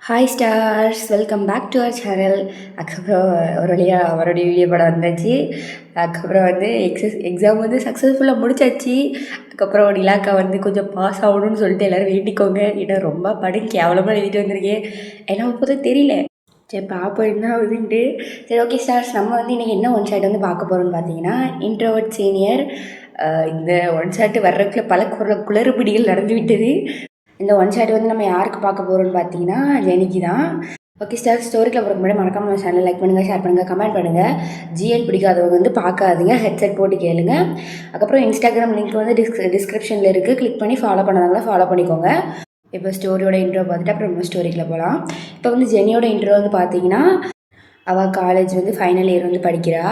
Hi stars, welcome back to our channel. அதுக்கப்புறம் ஒரு வழியாக அவருடைய வீடியோ படம் வந்தாச்சு. அதுக்கப்புறம் எக்ஸாம் சக்ஸஸ்ஃபுல்லாக முடிச்சாச்சு. அதுக்கப்புறம் நிலாக்கா கொஞ்சம் பாஸ் ஆகணும்னு சொல்லிட்டு எல்லோரும் வேண்டிக்கோங்க. ஏன்னா ரொம்ப படம் கேவலமாக எழுதிட்டு வந்திருக்கேன். ஏன்னா அப்போது தெரியல. சரி பார்ப்போம் என்ன ஆகுதுன்ட்டு. சரி ஓகே ஸ்டார்ஸ், நம்ம இன்றைக்கி என்ன ஒன் ஷாட் பார்க்க போகிறோம்னு பார்த்தீங்கன்னா, இன்ட்ரோவர்ட் சீனியர். இந்த ஒன் ஷாட்டு வர்றதுக்குள்ள பல குளறுபடிகள் நடந்து விட்டது. இந்த ஒன் ஷாட் நம்ம யாருக்கு பார்க்க போகிறோம்னு பார்த்தீங்கன்னா ஜெனிக்கு தான். ஓகே ஸ்டார், ஸ்டோரிக்கில் போகிற முன்னாடி மறக்காம நம்ம சேனல் லைக் பண்ணுங்கள், ஷேர் பண்ணுங்கள், கமெண்ட் பண்ணுங்கள். ஜிஎல் பிடிக்காதவங்க பார்க்காதீங்க, ஹெட்செட் போட்டு கேளுங்க. அதுக்கப்புறம் இன்ஸ்டாகிராம் லிங்க் டிஸ்கிரிப்ஷனில் இருக்குது, கிளிக் பண்ணி ஃபாலோ பண்ணாதவங்களா ஃபாலோ பண்ணிக்கோங்க. இப்போ ஸ்டோரியோட இன்ட்ரோ பார்த்துட்டு அப்புறம் நம்ம ஸ்டோரிக்கில் போகலாம். இப்போ ஜெனியோட இன்ட்ரோ பார்த்தீங்கன்னா, அவள் காலேஜ் ஃபைனல் இயர் படிக்கிறா.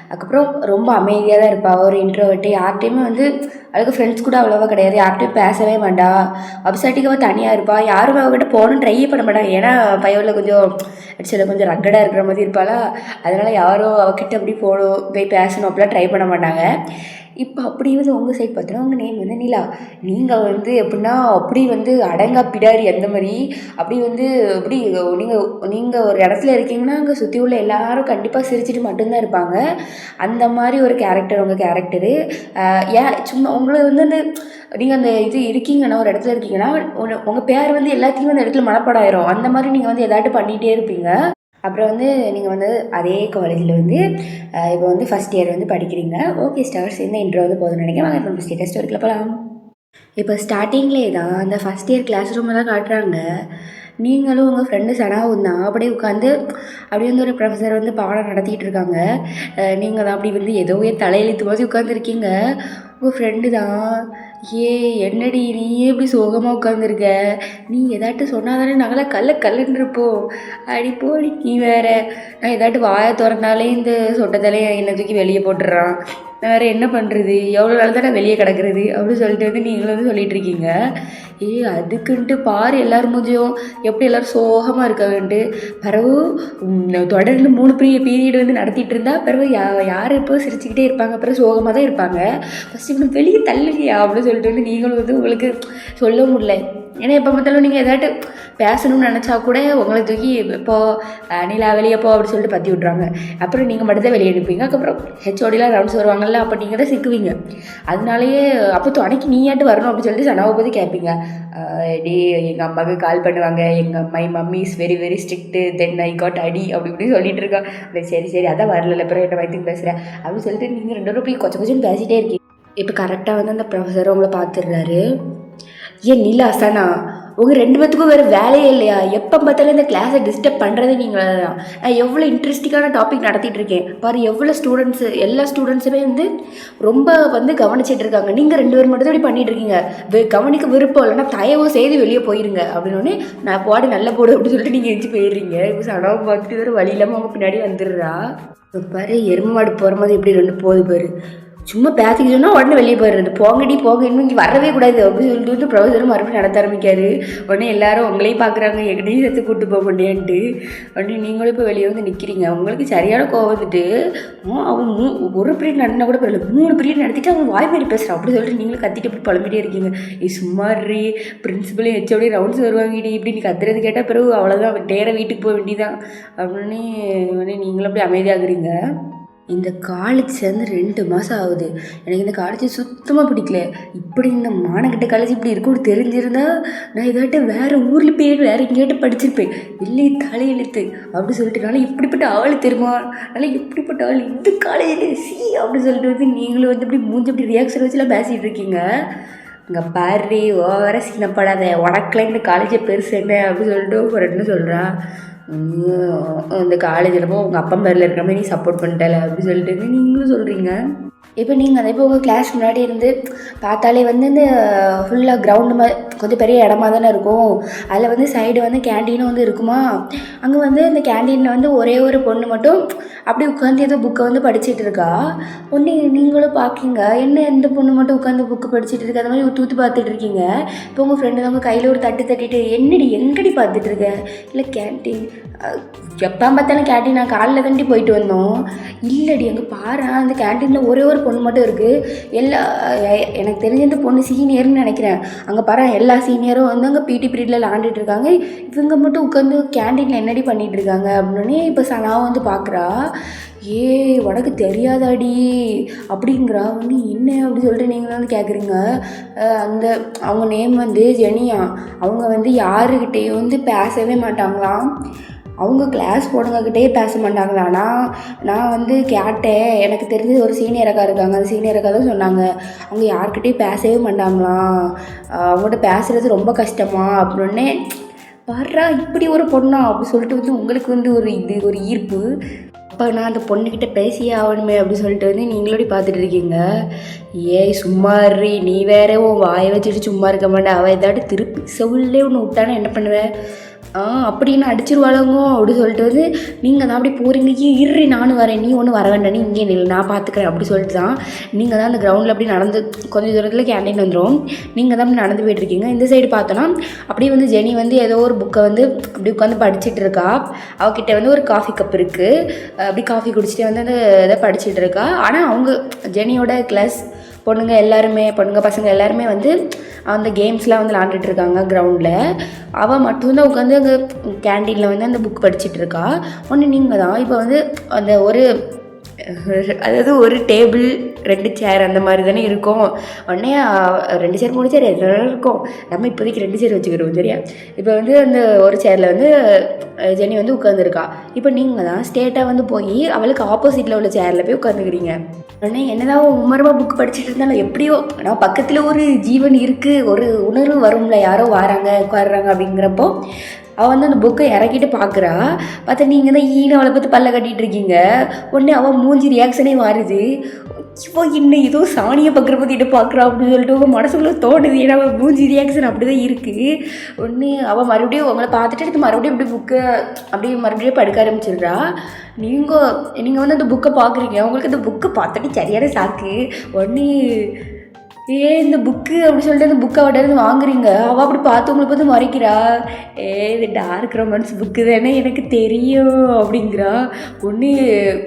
அதுக்கப்புறம் ரொம்ப அமைதியாக தான் இருப்பாள். ஒரு இன்ட்ரோவர்ட்டு, யார்கிட்டையுமே அவளுக்கு ஃப்ரெண்ட்ஸ் கூட அவ்வளோவா கிடையாது, யார்கிட்டையும் பேசவே மாட்டா. அப்சாட்டிக்காக தனியாக இருப்பாள். யாரும் அவகிட்ட போகணுன்னு ட்ரையே பண்ண மாட்டாங்க. ஏன்னா பையனில் கொஞ்சம் ரக்கடாக இருக்கிற மாதிரி இருப்பாளா, அதனால் யாரும் அவகிட்ட அப்படி போய் பேசணும் அப்படிலாம் ட்ரை பண்ண மாட்டாங்க. இப்போ அப்படி உங்கள் சைட் பார்த்தோன்னா உங்கள் நேம் நிலா. நீங்கள் எப்படின்னா அப்படி அடங்கா பிடாரி அந்த மாதிரி அப்படி அப்படி நீங்கள் ஒரு இடத்துல இருக்கீங்கன்னா அங்கே சுற்றி உள்ள எல்லாரும் கண்டிப்பாக சிரிச்சிட்டு மட்டும்தான் இருப்பாங்க. அந்த மாதிரி ஒரு கேரக்டர் உங்கள் கேரக்டரு. ஏன் சும்மா உங்களை அந்த நீங்கள் அந்த இருக்கீங்கன்னா, ஒரு இடத்துல இருக்கீங்கன்னா உங்கள் பேர் எல்லாத்தையும் அந்த இடத்துல மனப்பாடம் ஆயிரும். அந்த மாதிரி நீங்கள் எதாட்டும் பண்ணிகிட்டே இருப்பீங்க. அப்புறம் நீங்கள் அதே காலேஜில் இப்போ ஃபஸ்ட் இயர் படிக்கிறீங்க. ஓகே ஸ்டார்ஸ், இந்த இன்ட்ரோ போதும்னு நினைக்கிறேன். வாங்க நம்ம ஸ்டேட்டஸ் ஸ்டோரிக்கில் போகலாம். இப்போ ஸ்டார்டிங்லேயே தான் அந்த ஃபஸ்ட் இயர் கிளாஸ் ரூம் தான் காட்டுறாங்க. நீங்களும் உங்கள் ஃப்ரெண்டு சனாவும் தான் அப்படியே உட்காந்து அப்படியே ஒரு ப்ரொஃபஸர் பாடம் நடத்திட்டு இருக்காங்க. நீங்கள் தான் அப்படி ஏதோ தலையெழுத்து மாதிரி உட்காந்துருக்கீங்க. உங்கள் ஃப்ரெண்டு தான், என்னடி நீயே இப்படி சோகமாக உட்காந்துருக்க, நீ எதாட்டு சொன்னால் தானே நாங்களாம் கல்லுன்னு இருப்போம். அடி போடி நீ வேற. நான் எதாட்டு வாயை திறந்தாலே இந்த சொட்டத்தாலே என்னை தூக்கி வெளியே போட்டுடுறான். நான் வேறு என்ன பண்ணுறது, எவ்வளோ நாள் தான் நான் வெளியே கிடக்கிறது அப்படின்னு சொல்லிட்டு நீங்களும் சொல்லிகிட்டு இருக்கீங்க. அதுக்குன்ட்டு பாரு எல்லோரும் மூஞ்சியும் எப்படி எல்லோரும் சோகமாக இருக்காங்கன்ட்டு. பிறகு தொடர்ந்து 3 பீரியட் நடத்திட்டு இருந்தால் பிறகு யார் இப்போ சிரிச்சுக்கிட்டே இருப்பாங்க, பிறகு சோகமாக தான் இருப்பாங்க. ஃபஸ்ட்டு இப்படி வெளியே தள்ளுங்கயா அப்படின்னு சொல்லிட்டு நீங்களும் உங்களுக்கு சொல்ல முடியல. ஏன்னா எப்போ பார்த்தாலும் நீங்கள் எதாட்டு பேசணும்னு நினச்சா கூட உங்களை தூக்கி இப்போது நிலா வெளியே போ அப்படின்னு சொல்லிட்டு பற்றி விட்றாங்க. அப்புறம் நீங்கள் மட்டும்தான் வெளியே அனுப்புவீங்க. அதுக்கப்புறம் ஹெச்ஓடிலாம் ரவுண்ட்ஸ் வருவாங்கல்ல, அப்போ நீங்கள் தான் சிக்குவீங்க. அதனாலேயே அப்போ துணைக்கு நீயாட்டு வரணும் அப்படின்னு சொல்லிட்டு சனாவை பற்றி கேட்பீங்க. எங்கள் அம்மாவுக்கு கால் பண்ணுவாங்க, my mummy is very very strict, then I got அடி அப்படி இப்படி சொல்லிட்டு இருக்கா. சரி அதான் வரல, அப்புறம் என்ன வயதுக்கு பேசுகிறேன் அப்படின்னு சொல்லிட்டு நீங்கள் 2 பேரும் போய் கொஞ்சம் பேசிகிட்டே இருக்கீங்க. இப்போ கரெக்டாக அந்த ப்ரொஃபஸர் உங்களை பார்த்துடுறாரு. நிலா சனா, உங்கள் 2 பேத்துக்கும் வேறு வேலையே இல்லையா? எப்போ பார்த்தாலும் இந்த கிளாஸை டிஸ்டர்ப் பண்ணுறது நீங்கள் தான். நான் எவ்வளோ இன்ட்ரெஸ்டிங்கான டாபிக் நடத்திட்டு இருக்கேன் பாரு. எவ்வளோ எல்லா ஸ்டூடெண்ட்ஸுமே ரொம்ப கவனிச்சிட்டு இருக்காங்க. நீங்கள் 2 பேர் மட்டும் தான் இப்படி பண்ணிட்டு இருக்கீங்க. கவனிக்க விருப்பம் இல்லைன்னா தயவு செய்து வெளியே போயிருங்க அப்படின்னோடனே நான் நல்ல போடு அப்படின்னு சொல்லிட்டு நீங்கள் எரிஞ்சு போயிடுறீங்க. இப்போ சனாவை பார்த்துட்டு வேறு வழி இல்லாமல் அவங்க பின்னாடி வந்துடுறா. இப்போ பாரு, எருமை மாடு போகிற மாதிரி எப்படி 2 போகுது பாரு. சும்மா பேசிக்க சொன்னால் உடனே வெளியே போயிடுறது. போங்க இன்னும் இங்கே வரவே கூடாது அப்படின்னு சொல்லிட்டு ப்ரொஃபஸரும் மறுபடியும் நடத்த ஆரம்பிக்காரு. உடனே எல்லாரும் உங்களையும் பார்க்குறாங்க, எங்கடையும் சேர்த்து கூப்பிட்டு போக முடியான்ட்டு. உடனே நீங்களும் இப்போ வெளியே நிற்கிறீங்க. உங்களுக்கு சரியான கோவம் அவன் ஒரு பீரியட் நடத்தினா கூட பரவாயில்ல, 3 பீரியட் நடத்திட்டு அவன் வாய் மாரி பேசுகிறான் அப்படின்னு சொல்லிட்டு நீங்களும் கத்திட்டு இப்படி புலம்பிட்டே இருக்கீங்க. சும்மா பிரின்சிபலும் ஹெச்ஓடி ரவுண்ட்ஸ் வருவாங்கடி இப்படி நீ கத்துறது கேட்டால் பிறகு அவ்வளோதான், நேராக வீட்டுக்கு போக வேண்டியதான் அப்படின்னு நீங்களும் அப்படி அமைதியாகிறீங்க. இந்த காலேஜ் சேர்ந்து 2 மாதம் ஆகுது. எனக்கு இந்த காலேஜ் சுத்தமாக பிடிக்கல. இப்படி இந்த மானக்கிட்ட காலேஜ் இப்படி இருக்கும்னு தெரிஞ்சிருந்தா நான் இதாட்ட வேறு ஊரில் போய் வேறு எங்கேயாட்ட படிச்சிருப்பேன். இல்லை தலையெழுத்து அப்படி சொல்லிட்டு நாளை இப்படிப்பட்ட ஆள் தெரியுமா, நாளை இப்படிப்பட்ட ஆள் இந்த காலேஜில் அப்படின்னு சொல்லிட்டு நீங்களும் இப்படி மூஞ்சி அப்படி ரியாக்ஷன் வச்சுலாம் பேசிகிட்டு இருக்கீங்க. இங்கே பாரு, ஓவர சீனப்படாத, உனக்குலாம் இந்த காலேஜை பெருசு என்ன அப்படின்னு சொல்லிட்டு ஒரு ஃப்ரெண்டு சொல்கிறான். இந்த காலேஜில் உங்கள் அப்பா பேரில் இருக்கிற மாதிரி நீ சப்போர்ட் பண்ணிட்டல அப்படின்னு சொல்லிட்டு நீங்களும் சொல்கிறீங்க. இப்போ நீங்கள் அதை இப்போ உங்கள் கிளாஸ் முன்னாடி பார்த்தாலே இந்த ஃபுல்லாக கிரவுண்டு மாதிரி கொஞ்சம் பெரிய இடமா தானே இருக்கும். அதில் சைடு கேண்டீனும் இருக்குமா. அங்கே இந்த கேண்டீனில் ஒரே ஒரு பொண்ணு மட்டும் அப்படி உட்காந்து ஏதோ புக்கை படிச்சுட்டு இருக்கா. ஒன்று நீங்களும் பார்க்கிங்க, என்ன எந்த பொண்ணு மட்டும் உட்காந்து புக்கு படிச்சுட்டு இருக்கா, அந்த மாதிரி தூத்து பார்த்துட்டு இருக்கீங்க. இப்போ உங்கள் ஃப்ரெண்டு உங்கள் கையில் ஒரு தட்டு தட்டிட்டு என்னடி எங்கடி பார்த்துட்டு இருக்க, இல்லை கேண்டீன் எப்போ பார்த்தாலும் கேன்டீன் நான் காலைல தாண்டி போயிட்டு வந்தோம். இல்லடி அங்கே பாரு அந்த கேன்டீனில் ஒரே ஒரு பொண்ணு மட்டும் இருக்குது. எனக்கு தெரிஞ்ச இந்த பொண்ணு சீனியர்னு நினைக்கிறேன். அங்கே பாரு எல்லா சீனியரும் வந்து அங்கே பிடி பீரியடில் விளாண்டுட்டு இருக்காங்க. இவங்க மட்டும் உட்காந்து கேன்டீனில் என்னடி பண்ணிகிட்டு இருக்காங்க அப்படின்னு இப்போ நான் வந்து பார்க்குறா. உனக்கு தெரியாதாடி அப்படிங்கிறா. வந்து என்ன அப்படி சொல்லிட்டு நீங்கள் வந்து கேட்குறீங்க. அவங்க நேம் வந்து ஜெனியா. அவங்க வந்து யாருக்கிட்டேயும் வந்து பேசவே மாட்டாங்களாம். அவங்க கிளாஸ் பொண்ணுங்கக்கிட்டே பேச மாட்டாங்களாண்ணா. நான் வந்து கேட்டேன். எனக்கு தெரிஞ்ச ஒரு சீனியர் அக்கா இருக்காங்க. அந்த சீனியர் அக்கா தான் சொன்னாங்க அவங்க யார்கிட்டையும் பேசவே மாட்டாங்களாம். அவங்கள்ட்ட பேசுகிறது ரொம்ப கஷ்டமா அப்படின்னே. வர்றா இப்படி ஒரு பொண்ணா அப்படி சொல்லிட்டு வந்து உங்களுக்கு வந்து ஒரு ஈர்ப்பு. அப்போ நான் அந்த பொண்ணுக்கிட்ட பேசியே ஆகணுமே அப்படி சொல்லிட்டு வந்து நீங்களோட பார்த்துட்டு இருக்கீங்க. சும்மா நீ வேற உன் வாயை வச்சுட்டு சும்மா இருக்க மாட்டேன். அவள் ஏதாட்டு திருப்பி செவிலே ஒன்று விட்டானா என்ன பண்ணுவேன் அப்படின்னு அடிச்சிருவாளுங்க அப்படி சொல்லிட்டு வந்து நீங்கள் தான் அப்படி போகிறீங்க. இரு நானும் வரேன், நீ ஒன்றும் வர வேண்டாம், நீ இங்கே நில் நான் பார்த்துக்கிறேன் அப்படி சொல்லிட்டு தான் நீங்கள் தான் அந்த கிரவுண்டில் அப்படி நடந்து கொஞ்சம் தூரத்தில் கேண்டீன் வந்துடும். நீங்கள் தான் அப்படி நடந்து போய்ட்டுருக்கீங்க. இந்த சைடு பார்த்தோன்னா அப்படியே வந்து ஜெனி வந்து ஏதோ ஒரு புக்கை வந்து அப்படி உட்காந்து படிச்சுட்டு இருக்கா. அவகிட்ட வந்து ஒரு காஃபி கப் இருக்குது. அப்படி காஃபி குடிச்சிட்டு வந்து அந்த இதை படிச்சுட்டு இருக்கா. ஆனால் அவங்க ஜெனியோட கிளாஸ் பொண்ணுங்க பசங்க எல்லாருமே வந்து அந்த கேம்ஸ்லாம் வந்து விளாண்டுட்டு இருக்காங்க கிரவுண்டில். அவள் மட்டும்தான் உட்காந்து அங்கே கேண்டீனில் வந்து அந்த புக் படிச்சுட்டு இருக்கா. ஒன்று நீங்கள் தான் இப்போ வந்து அந்த ஒரு டேபிள் 2 சேர் அந்த மாதிரி தானே இருக்கும். உடனே 2 சேர் 3 சேர் எல்லாம் இருக்கும். நம்ம இப்போதைக்கு 2 சேர் வச்சுக்கிறோம் சரியா. இப்போ வந்து அந்த ஒரு சேரில் வந்து ஜெனி வந்து உட்காந்துருக்கா. இப்போ நீங்கள் தான் ஸ்டேட்டாக வந்து போய் அவளுக்கு ஆப்போசிட்டில் உள்ள சேரில் போய் உட்காந்துக்கிறீங்க. உடனே என்னதான் உமரமாக புக் படிச்சுட்டு இருந்தாலும் எப்படியோ ஆனால் பக்கத்தில் ஒரு ஜீவன் இருக்குது, ஒரு உணர்வு வரும்ல, யாரோ வராங்க உட்காடுறாங்க அப்படிங்கிறப்போ அவள் வந்து அந்த புக்கை இறக்கிட்டு பார்க்குறா. பார்த்தா நீங்கள் தான் அவளை பார்த்து பல்ல கட்டிகிட்டு இருக்கீங்க. உடனே அவள் மூஞ்சி ரியாக்ஷனே மாறுது. இப்போ என்ன ஏதோ சாணியை பக்கிற பற்றிட்டு பார்க்குறா அப்படின்னு சொல்லிட்டு உங்கள் மனசுக்குள்ளே தோணுது. ஏன்னா அவள் மூஞ்சி ரியாக்ஷன் அப்படி தான் இருக்குது. ஒன்று அவள் மறுபடியும் உங்களை பார்த்துட்டு எடுத்து மறுபடியும் இப்படி புக்கை அப்படியே மறுபடியும் படுக்க ஆரம்பிச்சிடுறா. நீங்கள் வந்து அந்த புக்கை பார்க்குறீங்க. உங்களுக்கு அந்த புக்கை பார்த்துட்டு சரியான சாக்கு. ஒன்று இந்த புக்கு அப்படி சொல்லிட்டு அந்த புக்கை அவட்ட வாங்குறீங்க. அவள் அப்படி பார்த்து உங்களை பார்த்து மறைக்கிறா. இது டார்க் ரொமான்ஸ் புக்கு தானே எனக்கு தெரியும் அப்படிங்கிறா. ஒன்று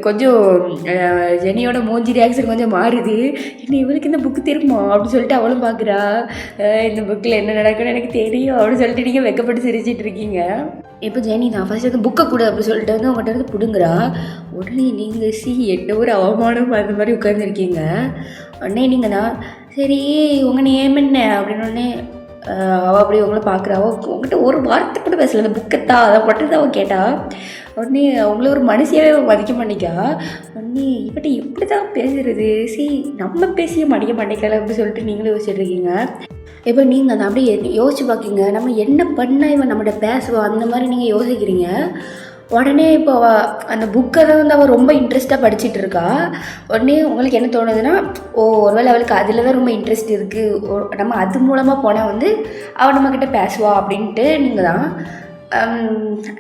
கொஞ்சம் ஜெனியோட மூஞ்சி ரியாக்ஷன் கொஞ்சம் மாறுது. என்ன இவளுக்கு இந்த புக்கு தெரியுமா அப்படின்னு சொல்லிட்டு அவளும் பார்க்குறா. இந்த புக்கில் என்ன நடக்குன்னு எனக்கு தெரியும் அப்படின்னு சொல்லிட்டு நீங்கள் வெக்கப்பட்டு சிரிச்சிட்டு இருக்கீங்க. இப்போ ஜெனி தான் ஃபஸ்ட்டு வந்து புக்கை கொடு அப்படி சொல்லிட்டு வந்து அவங்கள்ட்ட வந்து பிடுங்குறா. உடனே நீங்கள் என்ன ஒரு அவமானம் அந்த மாதிரி உட்காந்துருக்கீங்க. உடனே நீங்கள் தான் சரி உங்கள் நேம் என்ன அப்படின்னோடனே அவள் அப்படி உங்களை பார்க்குறா. உங்கள்கிட்ட ஒரு வார்த்தை கூட பேசலை. அந்த புக்கத்தான் அதை மட்டும் தான் அவள் கேட்டா. உடனே அவங்கள ஒரு மனுஷியாவே மதிக்க மாட்டேங்கா. உடனே இப்படி எப்படி தான் பேசுகிறது, நம்ம பேசிய மடிக்க மாட்டேங்கல அப்படின்னு சொல்லிட்டு நீங்களும் யோசிச்சுட்டு இருக்கீங்க. இப்போ நீங்கள் அதை அப்படியே யோசிச்சு பார்க்கிங்க. நம்ம என்ன பண்ணால் இவன் நம்மகிட்ட பேசுவோம் அந்த மாதிரி நீங்கள் யோசிக்கிறீங்க. உடனே இப்போ அந்த புக்கை தான் வந்து அவள் ரொம்ப இன்ட்ரெஸ்ட்டாக படிச்சுட்டு இருக்கா. உடனே உங்களுக்கு என்ன தோணுதுன்னா ஒருவேளை அவளுக்கு அதில் தான் ரொம்ப இன்ட்ரெஸ்ட் இருக்குது, நம்ம அது மூலமாக போனால் வந்து அவள் நம்மக்கிட்ட பேசுவா அப்படின்ட்டு நீங்கள் தான்.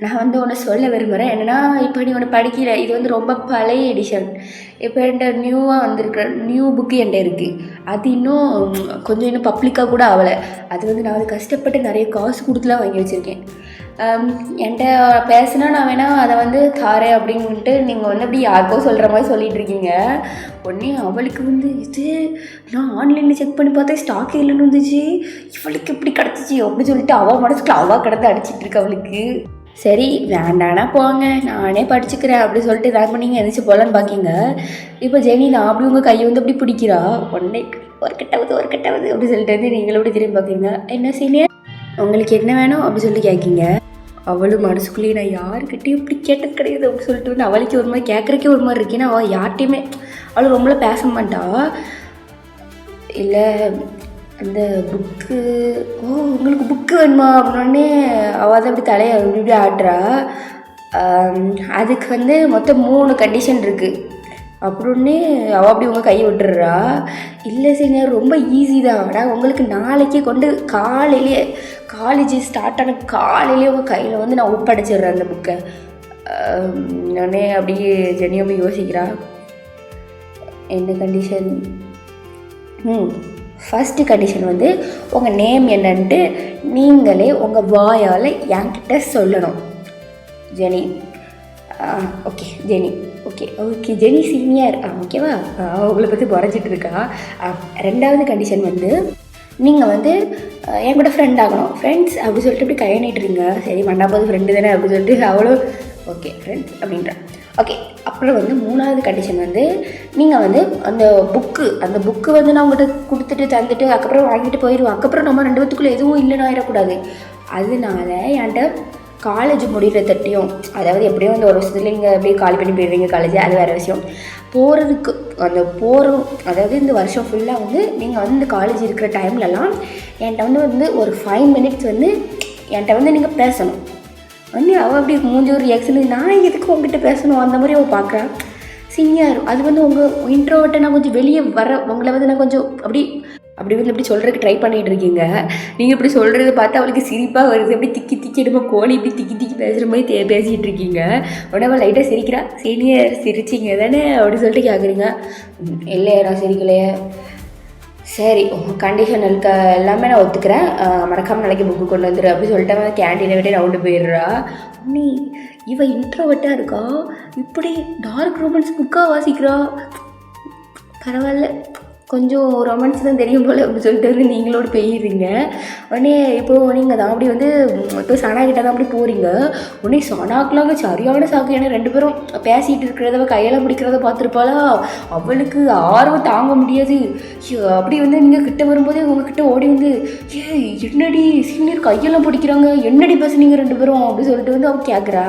நான் வந்து ஒன்று சொல்ல விரும்புகிறேன். என்னென்னா இப்போ நீ ஒன்று படிக்கிற இது வந்து ரொம்ப பழைய எடிஷன். இப்போ என்கிட்ட நியூவாக வந்திருக்கிற நியூ புக்கு என்கிட்ட இருக்குது. அது இன்னும் பப்ளிக்காக கூட ஆகலை. அது வந்து நான் வந்து கஷ்டப்பட்டு நிறைய காசு கொடுத்துலாம் வாங்கி வச்சுருக்கேன். என்கிட்ட பேசுனா நான் வேணால் அதை வந்து தாரேன் அப்படின்ட்டு நீங்கள் வந்து அப்படி யாருக்கோ சொல்கிற மாதிரி சொல்லிகிட்டு இருக்கீங்க. உடனே அவளுக்கு வந்து இது நான் ஆன்லைனில் செக் பண்ணி பார்த்தேன் ஸ்டாக் இல்லைன்னு வந்துச்சு, இவளுக்கு இப்படி கிடச்சிச்சு அப்படின்னு சொல்லிட்டு அவள் மனசுக்குள்ள அவள் கிடந்து அடிச்சிட்ருக்கு அவளுக்கு. சரி வேண்டானா போங்க நானே படிச்சுக்கிறேன் அப்படி சொல்லிட்டு இதாக பண்ணிங்க எதிர்த்து போகலான்னு பார்க்கிங்க. இப்போ ஜெனி நான் அப்படி உங்கள் கையை வந்து அப்படி பிடிக்கிறா. உடனே ஒரு கட்டாவது அப்படி சொல்லிட்டு வந்து நீங்களும் அப்படி திரும்பி பார்க்குறீங்க. என்ன சீனியர் உங்களுக்கு என்ன வேணும் அப்படி சொல்லிட்டு கேட்கிங்க. அவளும் மனசுக்குள்ளேயே நான் யாருக்கிட்டையும் இப்படி கேட்டது கிடையாது அப்படின்னு சொல்லிட்டு வந்து அவளுக்கு ஒரு மாதிரி கேட்குறக்கே ஒரு மாதிரி இருக்குன்னா அவள் யார்கிட்டையுமே அவள் ரொம்ப பேச மாட்டா. இல்லை அந்த புக்கு உங்களுக்கு புக்கு வேணுமா அப்படின்னே அவள் தான் அப்படி தலையை இப்படி ஆடுறா. அதுக்கு வந்து மொத்தம் 3 கண்டிஷன் இருக்குது அப்படின்னே அவள் அப்படி உங்கள் கையை விட்டுடுறா. இல்லை சீனியர் ரொம்ப ஈஸி தான். ஆனால் உங்களுக்கு நாளைக்கே கொண்டு காலையிலே காலேஜ் ஸ்டார்ட் ஆன காலையிலே உங்கள் கையில் வந்து நான் ஒப்படைச்சிடுறேன் அந்த புக்கை. நானே அப்படியே ஜெனியும் போய் யோசிக்கிறா. என்ன கண்டிஷன்? ஃபஸ்ட்டு கண்டிஷன் வந்து உங்கள் நேம் என்னன்ட்டு நீங்களே உங்கள் வாயால் என்கிட்ட சொல்லணும். Jenny. Okay Jenny. Okay okay Jenny senior. ஓகேவா, அவங்கள பற்றி குறைஞ்சிட்டு இருக்கா. ரெண்டாவது கண்டிஷன் வந்து நீங்கள் வந்து என் கூட ஃப்ரெண்ட் ஆகணும். ஃப்ரெண்ட்ஸ் அப்படி சொல்லிட்டு இப்படி கையை நீட்டுறீங்க. சரி மண்டாவது ஃப்ரெண்டு தானே அப்படி சொல்லிட்டு அவ்வளோ ஓகே ஃப்ரெண்ட்ஸ் அப்படின்றேன். ஓகே, அப்புறம் வந்து மூணாவது கண்டிஷன் வந்து நீங்கள் வந்து அந்த புக்கு வந்து நான் உங்கள்கிட்ட கொடுத்துட்டு தந்துட்டு அதுக்கப்புறம் வாங்கிட்டு போயிடுவோம். அதுக்கப்புறம் நம்ம 2 பேத்துக்குள்ளே எதுவும் இல்லைன்னு ஆயிடக்கூடாது. அதனால என்கிட்ட காலேஜ் முடிகிற தட்டியும், அதாவது எப்படியும் அந்த ஒரு வருஷத்துல நீங்கள் அப்படியே காலி பண்ணி போயிடுவீங்க காலேஜ், அது வேறு விஷயம். போகிறதுக்கு அதாவது இந்த வருஷம் ஃபுல்லாக வந்து நீங்கள் வந்து இந்த காலேஜ் இருக்கிற டைம்லலாம் என்கிட்ட வந்து ஒரு 5 மினிட்ஸ் வந்து என்கிட்ட வந்து நீங்கள் பேசணும். வந்து அவள் அப்படி மூஞ்சி ஒரு ரியாக்ஷன், நான் எதுக்கு உங்ககிட்ட பேசணும் அந்த மாதிரி அவள் பார்க்குறான். சீனியர் அது வந்து உங்கள் இன்ட்ரோவர்ட்டை நான் கொஞ்சம் வெளியே உங்களை வந்து நான் கொஞ்சம் அப்படி வந்து எப்படி சொல்கிறதுக்கு ட்ரை பண்ணிகிட்டு இருக்கீங்க. நீங்கள் இப்படி சொல்கிறத பார்த்து அவளுக்கு சிரிப்பாக வருது. அப்படி திக்கி எடுமா கோழி இப்படி திக்கி பேசுகிற மாதிரி பேசிகிட்டு இருக்கீங்க. உடனே அவள் லைட்டாக சிரிக்கிறா. சீனியர் சிரிச்சிங்க தானே அப்படி சொல்லிட்டு கேட்குறீங்க. இல்லையா நான் சிரிக்கலையே. சரி கண்டிஷன் எல்லாமே நான் ஒத்துக்கிறேன், மறக்காமல் நாளைக்கு புக்கு கொண்டு வந்துடு அப்படி சொல்லிட்டு அவன் கேண்டீனை விட்டு ரவுண்டு போயிடுறா. நீ இவன் இன்ட்ரோவர்ட்டாக இருக்கா, இப்படி டார்க் ரொமான்ஸ் புக்காக வாசிக்கிறா. பரவாயில்ல, கொஞ்சம் ரொமான்ஸ் தான் தெரியும் போல் அப்படி சொல்லிட்டு வந்து நீங்களோடு போயிடுறீங்க. உடனே இப்போது நீங்கள் தான் அப்படி வந்து இப்போ சனா கிட்ட தான் அப்படி போகிறீங்க. உடனே சனாக்கெலாம் சரியான சாக்கு. ஏன்னா 2 பேரும் பேசிகிட்டு இருக்கிறத கையெல்லாம் பிடிக்கிறத பார்த்துருப்பாளா, அவளுக்கு ஆர்வம் தாங்க முடியாது. அப்படி வந்து நீங்கள் கிட்ட வரும்போதே உங்ககிட்ட ஓடி வந்து என்னடி சீனியர் கையெல்லாம் பிடிக்கிறாங்க, என்னடி பேசுனீங்க 2 பேரும் அப்படி சொல்லிட்டு வந்து அவள் கேட்குறா.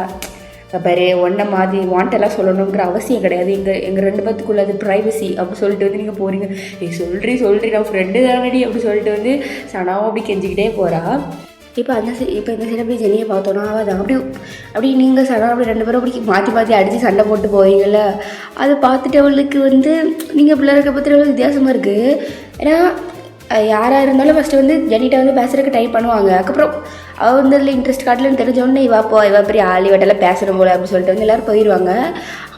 பாரு ஒன்றை மாதிரி வாண்டெல்லாம் சொல்லணுங்கிற அவசியம் கிடையாது, எங்கள் 2 பேத்துக்குள்ள அது ப்ரைவசி அப்படி சொல்லிட்டு வந்து நீங்கள் போகிறீங்க. சொல்கிறீ நான் ஃப்ரெண்டு தானடி அப்படி சொல்லிட்டு வந்து சனாவும் அப்படி கெஞ்சிக்கிட்டே போகிறா. இப்போ இந்த சைடு அப்படி ஜெனியை பார்த்தோன்னா அவள் அப்படி நீங்கள் சனா அப்படி 2 பேரும் அப்படி மாற்றி அடித்து சண்டை போட்டு போவீங்கள்ல, அதை பார்த்துட்டு அவளுக்கு வந்து நீங்கள் பிள்ளைருக்க பற்றி அவ்வளோ வித்தியாசமாக இருக்குது. ஏன்னா யாராக இருந்தாலும் ஃபஸ்ட்டு வந்து ஜெனிகிட்ட வந்து பேசுகிறதுக்கு ட்ரை பண்ணுவாங்க. அதுக்கப்புறம் அவள் வந்து அதில் இன்ட்ரெஸ்ட் காட்டலன்னு தெரிஞ்சோடனே இவா பெரிய ஆலிவட்டெல்லாம் பேசணும் போல் அப்படி சொல்லிட்டு வந்து எல்லோரும் போயிடுவாங்க.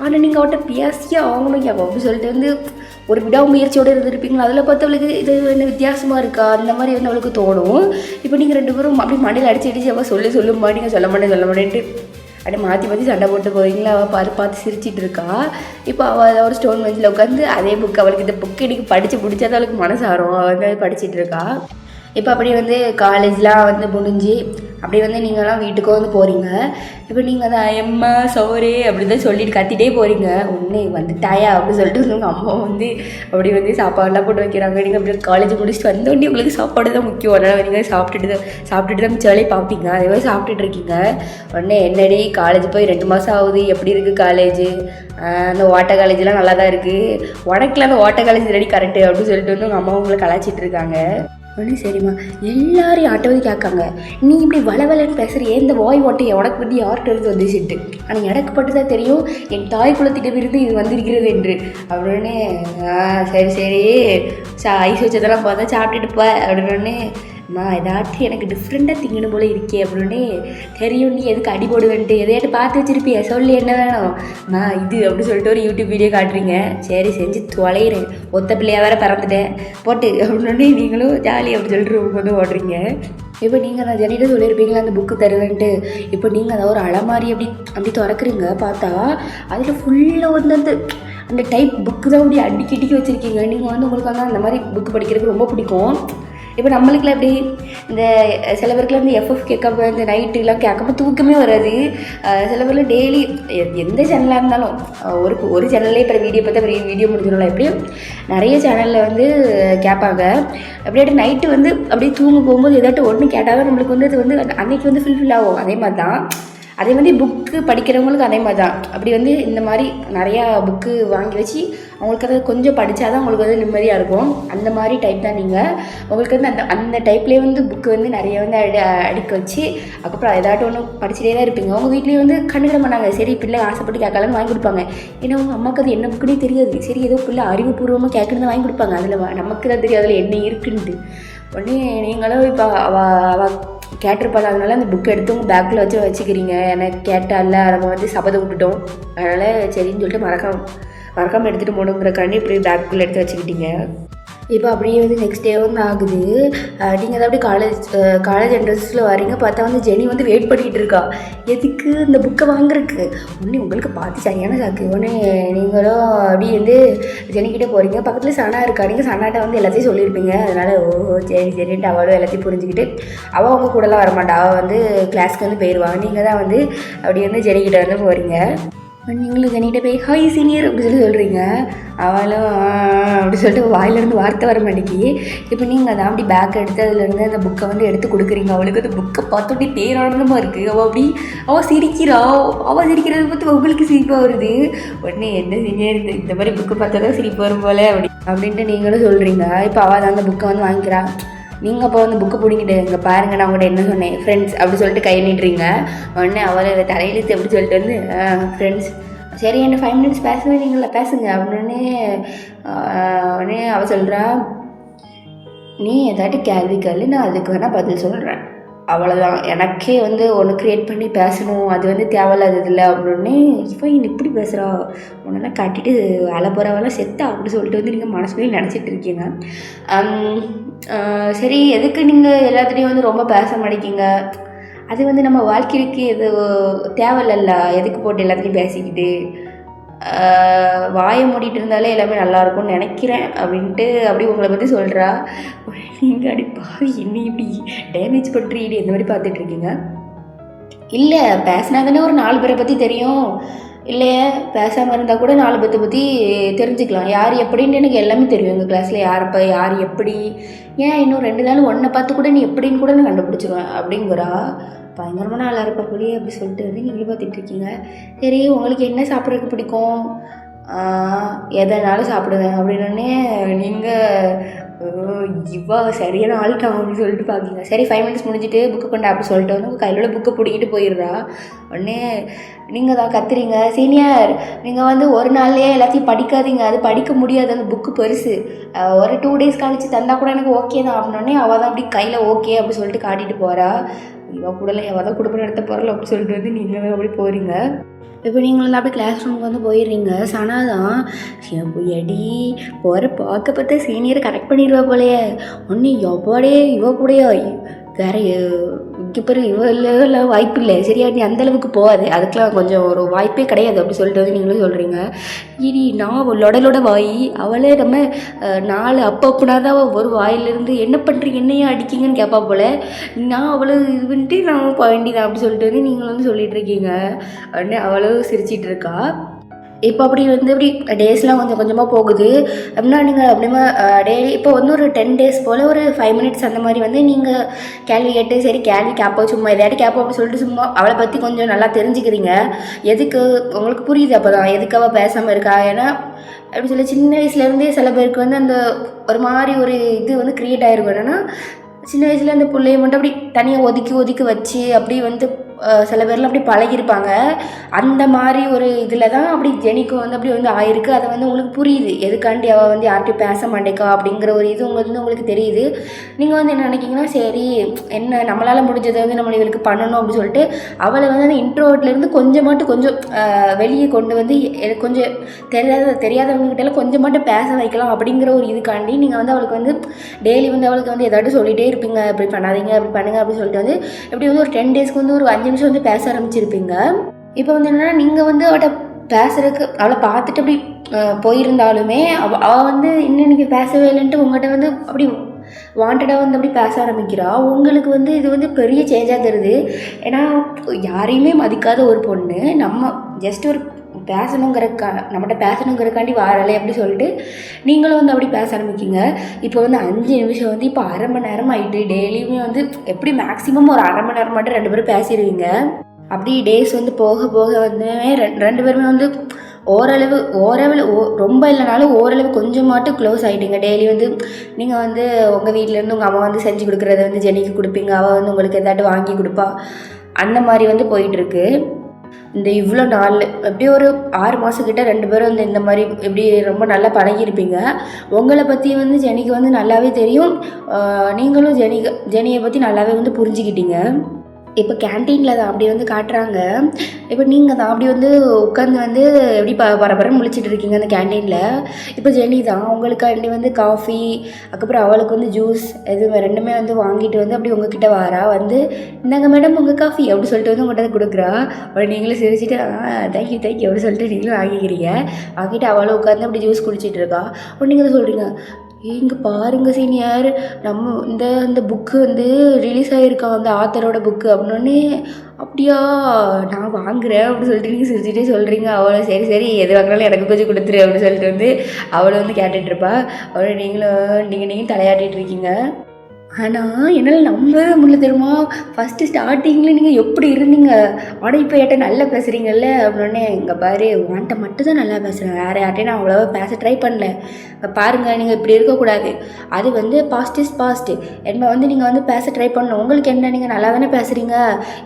ஆனால் நீங்கள் அவட்ட பேசியே ஆகணும் கேட்போம் அப்படி சொல்லிட்டு வந்து ஒரு விடாமுயற்சியோடு இருந்திருப்பீங்களா, அதில் பார்த்து அவளுக்கு இது என்ன வித்தியாசமாக இருக்கா அந்த மாதிரி வந்து அவளுக்கு தோணும். இப்போ நீங்கள் 2 பேரும் அப்படி மண்டையில் அடிச்சு அவள் சொல்லுமா, நீங்கள் சொல்ல மாட்டேன்ட்டு அப்படியே மாற்றி சண்டை போட்டு போவீங்களா. அவள் பார்த்து சிரிச்சிட்டு இருக்கா. இப்போ அவள் ஒரு ஸ்டோன் பெஞ்சில் உட்காந்து அதே புக்கு, அவளுக்கு இந்த புக்கு இன்றைக்கி படித்து பிடிச்சாதான் அவளுக்கு மனசாரும். அவள் வந்து படிச்சுட்டு இருக்கா. இப்போ அப்படி வந்து காலேஜ்லாம் வந்து முடிஞ்சு அப்படி வந்து நீங்கள்லாம் வீட்டுக்கும் வந்து போகிறீங்க. இப்போ நீங்கள் தான் எம்மா சோறு அப்படி தான் சொல்லிட்டு கத்திட்டே போகிறீங்க. ஒன்று வந்துட்டாயா அப்படி சொல்லிட்டு வந்து உங்கள் அம்மா வந்து அப்படி வந்து சாப்பாடெலாம் போட்டு வைக்கிறாங்க. நீங்கள் அப்படி காலேஜ் முடிச்சுட்டு வந்தோடனே உங்களுக்கு சாப்பாடு தான் முக்கியம். அதனால் நீங்கள் சாப்பிட்டுட்டு தான் மிச்சாலே பார்ப்பீங்க. அதே மாதிரி சாப்பிட்டுட்டு இருக்கீங்க. உடனே என்னடி காலேஜ் போய் 2 மாதம் ஆகுது, எப்படி இருக்குது காலேஜு? அந்த ஓட்ட காலேஜெலாம் நல்லா தான் இருக்குது, உனக்குலாம் அந்த ஓட்ட காலேஜ் ரெடி கரெக்டு அப்படின்னு சொல்லிட்டு வந்து உங்கள் அம்மா உங்களை கலாச்சிட்டு இருக்காங்க. உடனே சரிம்மா எல்லாரும் யார்கிட்ட வந்து கேட்காங்க, நீ இப்படி வளவலன்னு பேசுகிறியே, இந்த வாய் ஓட்டை உனக்கு வந்து யார்கிட்ட இருந்து வந்துச்சுட்டு. ஆனால் எனக்கு பட்டு தான் தெரியும் என் தாய் குலத்திடமிருந்து இது வந்திருக்கிறது என்று. அப்படின்னு சரி ஐஸ் வச்சதெல்லாம் பார்த்தா சாப்பிட்டுட்டு போ அப்படின்னு. நான் ஏதாச்சும் எனக்கு டிஃப்ரெண்ட்டாக திங்கணும் போல் இருக்கே அப்படின்னு. தெரியும் நீ எதுக்கு அடி போடுவேன்ட்டு, எதையாட்டு பார்த்து வச்சுருப்பிய, சொல்லி என்ன வேணும் நான் இது அப்படி சொல்லிட்டு ஒரு யூடியூப் வீடியோ காட்டுறீங்க. சரி செஞ்சு தொலைகிறேன், ஒத்த பிள்ளையாக வேறு பறந்துட்டேன் போட்டு அப்படின்னு. நீங்களும் ஜாலி அப்படி சொல்லிட்டு வந்து ஓடுறீங்க. இப்போ நீங்கள் நான் ஜெனிட்ட சொல்லியிருப்பீங்களா அந்த புக்கு தருவேன்ட்டு. இப்போ நீங்கள் அதை ஒரு அலமாரி அப்படி திறக்குறீங்க. பார்த்தா அதில் ஃபுல்லாக வந்து அந்த டைப் புக்கு தான் அப்படி அடிக்கடிக்கு வச்சுருக்கீங்க. நீங்கள் வந்து உங்களுக்கு வந்து அந்த மாதிரி புக்கு படிக்கிறதுக்கு ரொம்ப பிடிக்கும். இப்போ நம்மளுக்குலாம் எப்படி இந்த சில பேருக்குலாம் இந்த எஃப்எஃப் கேட்காம இந்த நைட்டுலாம் கேட்காம தூக்கமே வராது. சில பேர்லாம் டெய்லி எந்த சேனலாக இருந்தாலும் ஒரு சேனல்லே இப்போ வீடியோ பார்த்தா வீடியோ முடிஞ்சிடலாம். எப்படியும் நிறைய சேனலில் வந்து கேட்பாங்க. அப்படியே நைட்டு வந்து அப்படியே தூங்க போகும்போது ஏதாட்டும் ஒன்று கேட்டால் தான் நம்மளுக்கு வந்து அது வந்து அன்றைக்கி வந்து ஃபுல்ஃபில் ஆகும். அதே மாதிரி தான் அதே மாதிரி புக்கு படிக்கிறவங்களுக்கு அதே மாதிரி தான். அப்படி வந்து இந்த மாதிரி நிறையா புக்கு வாங்கி வச்சு அவங்களுக்கு அதை கொஞ்சம் படித்தா தான் உங்களுக்கு வந்து நிம்மதியாக இருக்கும். அந்த மாதிரி டைப் தான் நீங்கள். உங்களுக்கு வந்து அந்த டைப்லேயே வந்து புக்கு வந்து நிறைய வந்து அடிக்க வச்சு அதுக்கப்புறம் ஏதாட்டும் ஒன்று படிச்சுட்டே தான் இருப்பீங்க. அவங்க வீட்லேயே வந்து கண்டுக்கிட மாட்டாங்க. சரி பிள்ளை ஆசைப்பட்டு கேட்கலான்னு வாங்கி கொடுப்பாங்க. ஏன்னா அவங்க அம்மாவுக்கு அது என்ன புக்குன்னே தெரியாது. சரி ஏதோ பிள்ளை அறிவுபூர்வமாக கேட்கணுன்னு வாங்கி கொடுப்பாங்க. அதில் நமக்கு தான் தெரியும் அதில் என்ன இருக்குன்ட்டு. உடனே நீங்களும் இப்போ அவள் கேட்டிருப்பாள். அதனால அந்த புக் எடுத்து உங்கள் பேக்கில் வச்சுக்கிறீங்க. எனக்கு கேட்டால நம்ம வந்து சபதம் விட்டுட்டோம், அதனால் சரின்னு சொல்லிட்டு மறக்காமல் எடுத்துகிட்டு போகணுங்கிறக்காண்டி இப்படி பேக்குள்ளே எடுத்து வச்சுக்கிட்டீங்க. இப்போ அப்படியே வந்து நெக்ஸ்ட் டே வந்து ஆகுது. நீங்கள் தான் அப்படியே காலேஜ் என்ட்ரன்ஸில் வரீங்க. பார்த்தா வந்து ஜெனி வந்து வெயிட் பண்ணிகிட்டு இருக்கா. எதுக்கு இந்த புக்கை வாங்குறதுக்கு. உடனே உங்களுக்கு பார்த்து சரியான சாக்கு. உடனே நீங்களும் அப்படியே வந்து ஜெனிக்கிட்டே போகிறீங்க. பக்கத்தில் சனா இருக்கா. நீங்கள் சனாட்ட வந்து எல்லாத்தையும் சொல்லியிருப்பீங்க. அதனால் ஓஹோ சரி சரின்ட்டு அவளும் எல்லாத்தையும் புரிஞ்சுக்கிட்டு அவள் அவங்க கூடலாம் வரமாட்டா. அவள் வந்து கிளாஸ்க்கு வந்து போயிடுவாள். நீங்கள் தான் வந்து அப்படி வந்து ஜெனிக்கிட்ட வந்து போகிறீங்க. நீங்களும் ஜெனிகிட்ட போய் ஹாய் சீனியர் அப்படி சொல்கிறீங்க. அவளும் அப்படி சொல்லிட்டு வாயிலேருந்து வார்த்தை வர மாட்டேங்கி. இப்போ நீங்கள் அதை அப்படி பேக் எடுத்து அதுலேருந்து அந்த புக்கை வந்து எடுத்து கொடுக்குறீங்க. அவளுக்கு அந்த புக்கை பார்த்தோட்டி பேரானந்தமாக இருக்குது. அவள் சிரிக்கிறா. அவள் சிரிக்கிறத பார்த்து உங்களுக்கு சிரிப்பாக வருது. உடனே என்ன சீனியர் இந்த மாதிரி புக்கை பார்த்தா தான் சிரிப்பு வரும் போல அப்படின்ட்டு நீங்களும் சொல்கிறீங்க. இப்போ அவள் அந்த புக்கை வந்து வாங்கிக்கிறா. நீங்கள் அப்போ வந்து புக்கு பிடிங்கிட்டு இங்கே பாருங்கள் நான் உங்கள்கிட்ட என்ன சொன்னேன் ஃப்ரெண்ட்ஸ் அப்படி சொல்லிட்டு கை நீட்டுறீங்க. உடனே அவளை தலையெழுத்து அப்படி சொல்லிட்டு வந்து ஃப்ரெண்ட்ஸ் சரி என்ன 5 minutes பேசவே நீங்கள பேசுங்க அப்படின்னு. உடனே அவள் சொல்கிறா நீ ஏதாட்டி கேள்வி கேள்வி நான் அதுக்கு வேணால் பதில் சொல்கிறேன் அவ்வளோதான். எனக்கே வந்து ஒன்று க்ரியேட் பண்ணி பேசணும் அது வந்து தேவையில்லாதது இல்லை அப்படின்னு. இவன் இப்படி பேசுகிறா உன்னெல்லாம் காட்டிட்டு வேலை போகிறவெல்லாம் செத்தா அப்படி சொல்லிட்டு வந்து நீங்கள் மனசுலேயும் நினச்சிட்டு இருக்கீங்க. சரி எதுக்கு நீங்கள் எல்லாத்துலேயும் வந்து ரொம்ப பேச மாட்டேங்கிங்க. அது வந்து நம்ம வாழ்க்கைக்கு இது தேவையில்ல. எதுக்கு போட்டு எல்லாத்துலேயும் பேசிக்கிட்டு வாயை மூடிட்டு இருந்தாலே எல்லாமே நல்லாயிருக்கும்னு நினைக்கிறேன் அப்படின்ட்டு அப்படி உங்களை பற்றி சொல்கிறா. நீங்கள் அடிப்பா என்ன இப்படி டேமேஜ் பண்ணுறீடி இந்த மாதிரி பார்த்துட்ருக்கீங்க. இல்லை பேசினா தானே ஒரு 4 பேரை பற்றி தெரியும். இல்லையே பேசாமல் இருந்தால் கூட 4 பேர்த்தை பற்றி தெரிஞ்சுக்கலாம். யார் எப்படின்ட்டு எனக்கு எல்லாமே தெரியும். எங்கள் கிளாஸில் யார் எப்படி ஏன் இன்னும் 2 நாள் ஒன்றை பார்த்து கூட நீ எப்படின்னு கூட நான் கண்டுபிடிச்சிருவேன் அப்படிங்கிறா. பயங்கரமான ஆளாக இருப்பா போலியே அப்படி சொல்லிட்டு வந்து நீங்களும் பார்த்துட்ருக்கீங்க. சரி உங்களுக்கு என்ன சாப்பிட்றதுக்கு பிடிக்கும். எதனாலும் சாப்பிடுவேன் அப்படின்னே நீங்கள் இவ்வா சரியான ஆள்ட்டான் அப்படின்னு சொல்லிட்டு பார்க்கிங்க. சரி 5 minutes முடிஞ்சுட்டு புக்கு கொண்டா அப்படி சொல்லிட்டு வந்து உங்கள் கையில் உள்ள புக்கை பிடிக்கிட்டு போயிடுறா. உடனே நீங்கள் தான் கத்துறீங்க சீனியர் நீங்கள் வந்து ஒரு நாள்லேயே எல்லாத்தையும் படிக்காதீங்க. அது படிக்க முடியாது. அந்த புக்கு பெருசு. ஒரு 2 days கழிச்சு தந்தால் கூட எனக்கு ஓகே தான் அப்படின்னே அவள் தான் அப்படி கையில் ஓகே அப்படி சொல்லிட்டு காட்டிட்டு போகிறா. இவள் கூடலாம் எவள் தான் குடும்பம் நடத்த போகிறல அப்படி சொல்லிட்டு வந்து நீங்கள் அப்படி போகிறீங்க. இப்போ நீங்கள் வந்து அப்படி கிளாஸ் ரூமுக்கு வந்து போயிடுறீங்க. சனா தான் எடி போகிற பார்க்க பார்த்தா சீனியரை கரெக்ட் பண்ணிடுவா போலையே. ஒன்று எவ்வாடே இவ கூடயா வேற இங்கே பிறகு இவெல்லாம் வாய்ப்பு இல்லை. சரியா நீ அந்தளவுக்கு போகாது. அதுக்கெலாம் கொஞ்சம் ஒரு வாய்ப்பே கிடையாது அப்படி சொல்லிட்டு வந்து நீங்களும் சொல்கிறீங்க. இனி நான் லொடலோட வாய் அவளே நம்ம 4 அப்பனா தான் ஒரு வாயிலிருந்து என்ன பண்ணுறீங்க என்னையா அடிக்கிங்கன்னு கேட்பா போல். நான் அவ்வளோ இது பண்ணிட்டு நான் போக வேண்டியதான் அப்படி சொல்லிட்டு வந்து நீங்களும் வந்து சொல்லிகிட்ருக்கீங்க. உடனே அவ்வளோ சிரிச்சிட்டு இருக்கா. இப்போ அப்படி வந்து இப்படி டேஸ்லாம் கொஞ்சம் கொஞ்சமாக போகுது அப்படின்னா நீங்கள் அப்படிமா டெய்லி இப்போ வந்து ஒரு 10 days போல் ஒரு 5 minutes அந்த மாதிரி வந்து நீங்கள் கேள்வி கேட்டு சரி கேள்வி கேட்போம் சும்மா எதாட்டி கேட்போம் அப்படி சொல்லிட்டு சும்மா அவளை பற்றி கொஞ்சம் நல்லா தெரிஞ்சுக்கிறீங்க. எதுக்கு உங்களுக்கு புரியுது அப்போ தான் எதுக்கு அவள் பேசாமல் இருக்கா. ஏன்னா அப்படி சொல்லி சின்ன வயசுலேருந்தே சில பேருக்கு வந்து அந்த ஒரு மாதிரி ஒரு இது வந்து க்ரியேட் ஆகிருக்கும். என்னென்னா சின்ன வயசில் அந்த பிள்ளைய மட்டும் அப்படி தனியாக ஒதுக்கி வச்சு அப்படி வந்து சில பேர்லாம் அப்படி பழகிருப்பாங்க. அந்த மாதிரி ஒரு இதில் தான் அப்படி ஜெனிக்கு வந்து அப்படி வந்து ஆயிருக்கு. அதை வந்து உங்களுக்கு புரியுது எதுக்காண்டி அவள் வந்து யார்கிட்டையும் பேச மாட்டேக்கா அப்படிங்கிற ஒரு இது உங்களுக்கு தெரியுது. நீங்கள் வந்து என்ன நினைக்கிங்கன்னா சரி என்ன நம்மளால் முடிஞ்சதை வந்து நம்ம இவளுக்கு பண்ணணும் அப்படின்னு சொல்லிட்டு அவளை வந்து அந்த இன்ட்ரோவர்ட்லேருந்து கொஞ்சம் வெளியே கொண்டு வந்து கொஞ்சம் தெரியாதவங்ககிட்டலாம் கொஞ்சமாட்டு பேச வைக்கலாம் அப்படிங்கிற ஒரு இதுக்காண்டி நீங்கள் வந்து அவளுக்கு வந்து டெய்லி வந்து அவளுக்கு வந்து ஏதாட்டும் சொல்லிகிட்டே இருப்பீங்க. இப்படி பண்ணாதீங்க அப்படி பண்ணுங்க அப்படின்னு சொல்லிட்டு வந்து எப்படி வந்து ஒரு 10 daysக்கு வந்து ஒரு 5 நிமிஷம் வந்து பேச ஆரம்பிச்சிருப்பீங்க. இப்போ வந்து என்னென்னா நீங்கள் வந்து அவட்ட பேசுறதுக்கு அவளை பார்த்துட்டு அப்படி போயிருந்தாலுமே அவள் வந்து இன்னும் நீங்கள் பேசவே இல்லைன்ட்டு உங்கள்கிட்ட வந்து அப்படி வாண்டடாக வந்து அப்படி பேச ஆரம்பிக்கிறா. உங்களுக்கு வந்து இது வந்து பெரிய சேஞ்சாக தருது. ஏன்னா யாரையுமே மதிக்காத ஒரு பொண்ணு நம்ம ஜஸ்ட் ஒரு நம்மகிட்ட பேசணுங்கிறக்காண்டி வாரலை அப்படி சொல்லிட்டு நீங்களும் வந்து அப்படி பேச ஆரம்பிக்கிங்க. இப்போ வந்து 5 நிமிஷம் வந்து இப்போ அரை மணி நேரம் ஆகிட்டு டெய்லியுமே வந்து எப்படி மேக்ஸிமம் ஒரு அரை மணி நேரம் மட்டும் 2 பேரும் பேசிடுவீங்க. அப்படி டேஸ் வந்து போக வந்து 2 பேருமே வந்து ஓரளவு ரொம்ப இல்லைனாலும் ஓரளவு கொஞ்சமாட்டு க்ளோஸ் ஆகிட்டீங்க. டெய்லி வந்து நீங்கள் வந்து உங்கள் வீட்டிலேருந்து உங்கள் அம்மா வந்து செஞ்சு கொடுக்குறத வந்து ஜெனிக்கு கொடுப்பீங்க. அவள் வந்து உங்களுக்கு எதாட்டும் வாங்கி கொடுப்பா. அந்த மாதிரி வந்து போயிட்டுருக்கு. இந்த இவ்வளோ நாள் எப்படியும் ஒரு 6 மாதக்கிட்ட 2 பேரும் வந்து இந்த மாதிரி எப்படி ரொம்ப நல்லா பழகியிருப்பீங்க. உங்களை பற்றி வந்து ஜெனிக்கு வந்து நல்லாவே தெரியும். நீங்களும் ஜெனியை பற்றி நல்லாவே வந்து புரிஞ்சுக்கிட்டீங்க. இப்போ கேன்டீனில் தான் அப்படி வந்து காட்டுறாங்க. இப்போ நீங்கள் தான் அப்படி வந்து உட்காந்து வந்து எப்படி பரபரன்னு முழிச்சிட்டு இருக்கீங்க அந்த கேன்டீனில். இப்போ ஜெனி தான் உங்களுக்காண்டி வந்து காஃபி, அதுக்கப்புறம் அவளுக்கு வந்து ஜூஸ், இது ரெண்டுமே வந்து வாங்கிட்டு வந்து அப்படி உங்ககிட்ட வாரா வந்து, இந்தாங்க மேடம் உங்கள் காஃபி அப்படி சொல்லிட்டு வந்து உங்கள்கிட்ட கொடுக்குறா. அவள் நீங்களும் சிரிச்சிட்டு தேங்க்யூ தேங்க்யூ அப்படி சொல்லிட்டு நீங்களும் வாங்கிக்கிறீங்க. வாங்கிட்டு அவளும் உட்காந்து அப்படி ஜூஸ் குடிச்சிட்டு இருக்கா. அப்போ நீங்கள் சொல்கிறீங்க, இங்கே பாருங்க சீனியர், நம்ம இந்த இந்த புக்கு வந்து ரிலீஸ் ஆகிருக்கா அந்த ஆத்தரோட புக்கு அப்படின்னோடனே, அப்படியா நான் வாங்குறேன் அப்படின்னு சொல்லிட்டு நீங்கள் சிரிச்சுட்டே சொல்கிறீங்க. அவளை சரி சரி எது வாங்கினாலும் எனக்கு கொஞ்சம் கொடுத்துரு அப்படின்னு சொல்லிட்டு வந்து அவளை வந்து கேட்டுட்ருப்பா. அவளை நீங்கள் தலையாட்டிகிட்டு இருக்கீங்க. ஆனால் என்னால் நம்பவே முடியல தெரியுமா. ஃபஸ்ட்டு ஸ்டார்டிங்கில் நீங்கள் எப்படி இருந்தீங்க, ஆனால் இப்போ என்கிட்ட நல்லா பேசுகிறீங்கல்ல அப்படின்னே, இங்கே பாரு உன்கிட்ட மட்டும் தான் நல்லா பேசுகிறேன், வேறு யார்ட்டையும் நான் அவ்வளோவா பேச ட்ரை பண்ணல. பாருங்கள் நீங்கள் இப்படி இருக்கக்கூடாது, அது வந்து பாஸ்ட் இஸ் பாஸ்ட்டு. என்ன வந்து நீங்கள் வந்து பேச ட்ரை பண்ணணும். உங்களுக்கு என்ன, நீங்கள் நல்லா தானே பேசுகிறீங்க,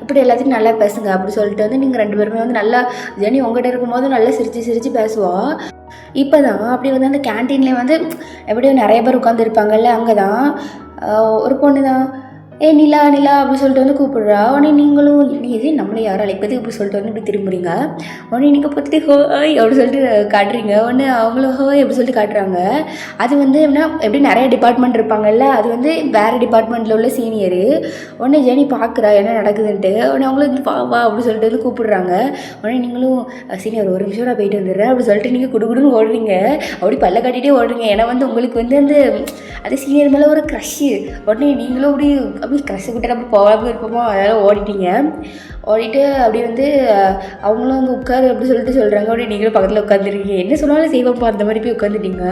இப்படி எல்லாத்தையும் நல்லா பேசுங்க அப்படி சொல்லிட்டு வந்து நீங்கள் 2 பேருமே வந்து நல்லா ஜெனி உங்கள்கிட்ட இருக்கும்போது நல்லா சிரித்து சிரித்து பேசுவோம். இப்போ தான் அப்படி வந்து அந்த கேன்டீன்லேயே வந்து எப்படியும் நிறைய பேர் உட்காந்துருப்பாங்கல்ல, அங்கே தான் ஒரு பொண்ணு தான், நிலா நிலா அப்படி சொல்லிட்டு வந்து கூப்பிடுறா. உடனே நீங்களும் இது நம்மளை யாரும் அழைப்பது இப்படி சொல்லிட்டு வந்து இப்படி திரும்புறீங்க. உடனே நீங்கள் பார்த்துட்டு ஹோய் அப்படி சொல்லிட்டு காட்டுறீங்க. உடனே அவங்களும் ஹோய் அப்படி சொல்லிட்டு காட்டுறாங்க. அது வந்து எப்படி நிறைய டிபார்ட்மெண்ட் இருப்பாங்கல்ல, அது வந்து வேறு டிபார்ட்மெண்ட்டில் உள்ள சீனியரு. உடனே ஜெனி பார்க்குறா என்ன நடக்குதுன்ட்டு. உடனே அவங்களும் வா வா அப்படி சொல்லிட்டு வந்து கூப்பிடுறாங்க. உடனே நீங்களும் சீனியர் ஒரு நிமிஷம் நான் போயிட்டு வந்துடுறேன் அப்படி சொல்லிட்டு நீங்கள் குடுகுடுன்னு ஓடுறீங்க. அப்படி பல்ல காட்டிகிட்டே ஓடுறீங்க. ஏன்னா வந்து உங்களுக்கு வந்து அது சீனியர் மேலே ஒரு க்ரஷ்ஷு. உடனே நீங்களும் அப்படி க்ரஷ்ஷு கிட்ட நம்ம போகாமல் இருப்போமோ, அதனால் ஓடிட்டீங்க. ஓடிட்டு அப்படி வந்து அவங்களும் வந்து உட்காரு அப்படி சொல்லிட்டு சொல்கிறாங்க. அப்படியே நீங்களும் பக்கத்தில் உட்காந்துருக்கீங்க. என்ன சொன்னாலும் செய்வோம்ப்பா அந்த மாதிரி போய் உட்காந்துட்டீங்க.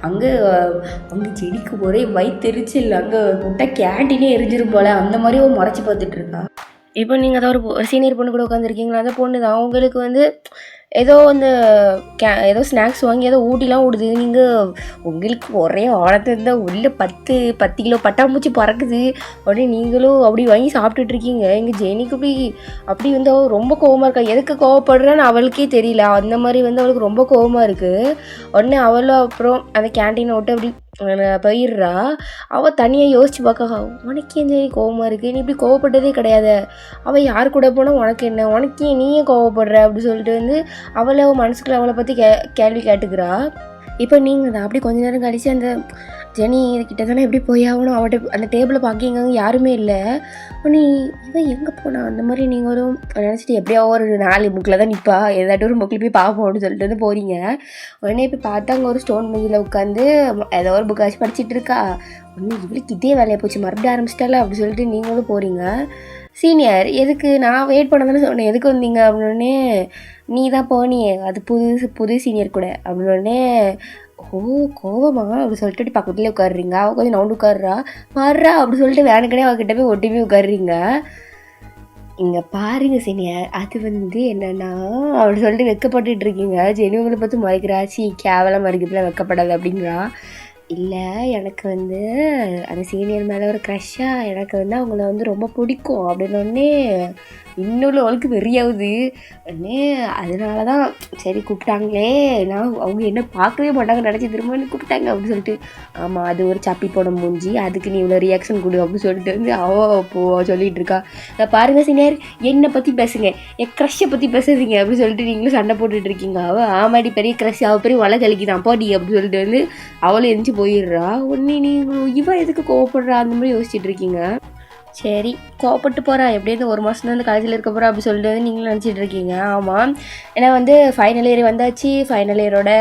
அங்கே செடிக்கு ஒரே வயிற்றுச்சல், அங்கே முட்டை கேண்டீனே எரிஞ்சிரும் போல் அந்த மாதிரி ஒரு முறைச்சி பார்த்துட்ருக்கா. இப்போ நீங்கள் அதான் ஒரு சீனியர் பொண்ணு கூட உட்காந்துருக்கீங்களா, அந்த பொண்ணு தான் அவங்களுக்கு வந்து ஏதோ அந்த ஏதோ ஸ்நாக்ஸ் வாங்கி ஏதோ ஊட்டிலாம் விடுது. நீங்கள் உங்களுக்கு ஒரே ஆழத்தை இருந்தால் உள்ள 10 கிலோ பட்டாம்பூச்சி பறக்குது. உடனே நீங்களும் அப்படி வாங்கி சாப்பிட்டுட்ருக்கீங்க. எங்கள் ஜெனிக்கு அப்படி வந்து அவள் ரொம்ப கோவமாக இருக்கா. எதுக்கு கோவப்படுறான்னு அவளுக்கே தெரியல. அந்த மாதிரி வந்து அவளுக்கு ரொம்ப கோவமாக இருக்குது. உடனே அவளும் அப்புறம் அந்த கேன்டீனை விட்டு அப்படி போயிடுறா. அவள் தனியாக யோசிச்சு பார்க்க, உனக்கு ஏன் ஜெனி கோவமாக இருக்குது, நீ இப்படி கோவப்பட்டதே கிடையாது, அவள் யார் கூட போனால் உனக்கு என்ன, உனக்கு ஏன் நீயே கோவப்படுற அப்படி சொல்லிட்டு வந்து அவளை மனசுக்குள்ள அவளை பற்றி கேள்வி கேட்டுக்கிறா. இப்போ நீங்கள் தான் அப்படி கொஞ்ச நேரம் கழித்து அந்த ஜெனி இதுக்கிட்ட தானே எப்படி போய் ஆகணும், அவட்ட அந்த டேபிளை பார்க்கிங்க யாருமே இல்லை. நீ இவன் எங்கே போனா அந்த மாதிரி நீங்களும் நினச்சிட்டு எப்படியோ ஒரு 4 புக்கில் தான் நிற்பா, ஏதாட்டும் ஒரு புக்கில் போய் பார்ப்போம் அப்படின்னு சொல்லிட்டு வந்து போகிறீங்க. உடனே இப்போ பார்த்தா அங்கே ஒரு ஸ்டோன் மூஞ்சில் உட்காந்து ஏதோ ஒரு புக்காச்சும் படிச்சுட்டு இருக்கா. ஒன்று இவளுக்கு இதே வேலையை போச்சு, மறுபடியும் ஆரம்பிச்சிட்டால அப்படி சொல்லிட்டு நீங்களும் போகிறீங்க. சீனியர் எதுக்கு, நான் வெயிட் பண்ண தானே சொன்னேன், எதுக்கு வந்தீங்க அப்படின்னே, நீ தான் போனியே அது புது சீனியர் கூட அப்படின்னே, ஓ கோவமா அப்படி சொல்லிட்டு பக்கத்துலேயே உட்காடுறீங்க. அவள் கொஞ்சம் நவுண்டு உட்காடுறா, மாறுறா அப்படி சொல்லிட்டு வேணுக்கனே அவகிட்ட போய் ஒட்டி போய் உட்காடுறீங்க. இங்கே பாருங்க சீனியர், அது வந்து என்னென்னா அப்படி சொல்லிட்டு வெக்கப்பட்டுட்டு இருக்கீங்க. ஜெனி உங்களை பார்த்து மறைக்கிறா, கேவலம் மறைக்கிறதுல வெக்கப்படாது அப்படிங்கிறா. இல்லை எனக்கு வந்து அந்த சீனியர் மேலே ஒரு க்ரஷ்ஷாக, எனக்கு வந்து அவங்கள வந்து ரொம்ப பிடிக்கும் அப்படின்னோடனே இன்னொரு அவளுக்கு வெறியாகுது. உடனே அதனால தான் சரி கூப்பிட்டாங்களே, நான் அவங்க என்ன பார்க்கவே மாட்டாங்க நினச்சி திரும்ப கூப்பிட்டாங்க அப்படின்னு சொல்லிட்டு, ஆமாம் அது ஒரு சப்பி போட மூஞ்சி, அதுக்கு நீ இவ்வளோ ரியாக்ஷன் கொடு அப்படின்னு சொல்லிட்டு வந்து சொல்லிகிட்டு இருக்கா. பாருங்கள் சீனியர், என்னை பற்றி பேசுங்க, என் க்ரஷ்ஷை பற்றி பேசுறீங்க அப்படின்னு சொல்லிட்டு நீங்களும் சண்டை போட்டுட்ருக்கீங்க. அவள் ஆமாடி பெரிய க்ரஷ், அவள் பெரிய வலை கழிக்கிதான் போடி அப்படின்னு சொல்லிட்டு வந்து அவளும் எரிஞ்சு போயிடுறா. உடனே நீங்கள் இவன் எதுக்கு கோவப்படுறா அந்த மாதிரி யோசிச்சுட்டு இருக்கீங்க. சரி கோவப்பட்டு போகிறா, எப்படியும் 1 மாதம் தான் இந்த காலேஜில் இருக்க போகிறா அப்படி சொல்லிட்டு வந்து நீங்களும் நினச்சிட்டு இருக்கீங்க. ஆமாம், ஏன்னா வந்து ஃபைனல் இயர் வந்தாச்சு, ஃபைனல் இயரோட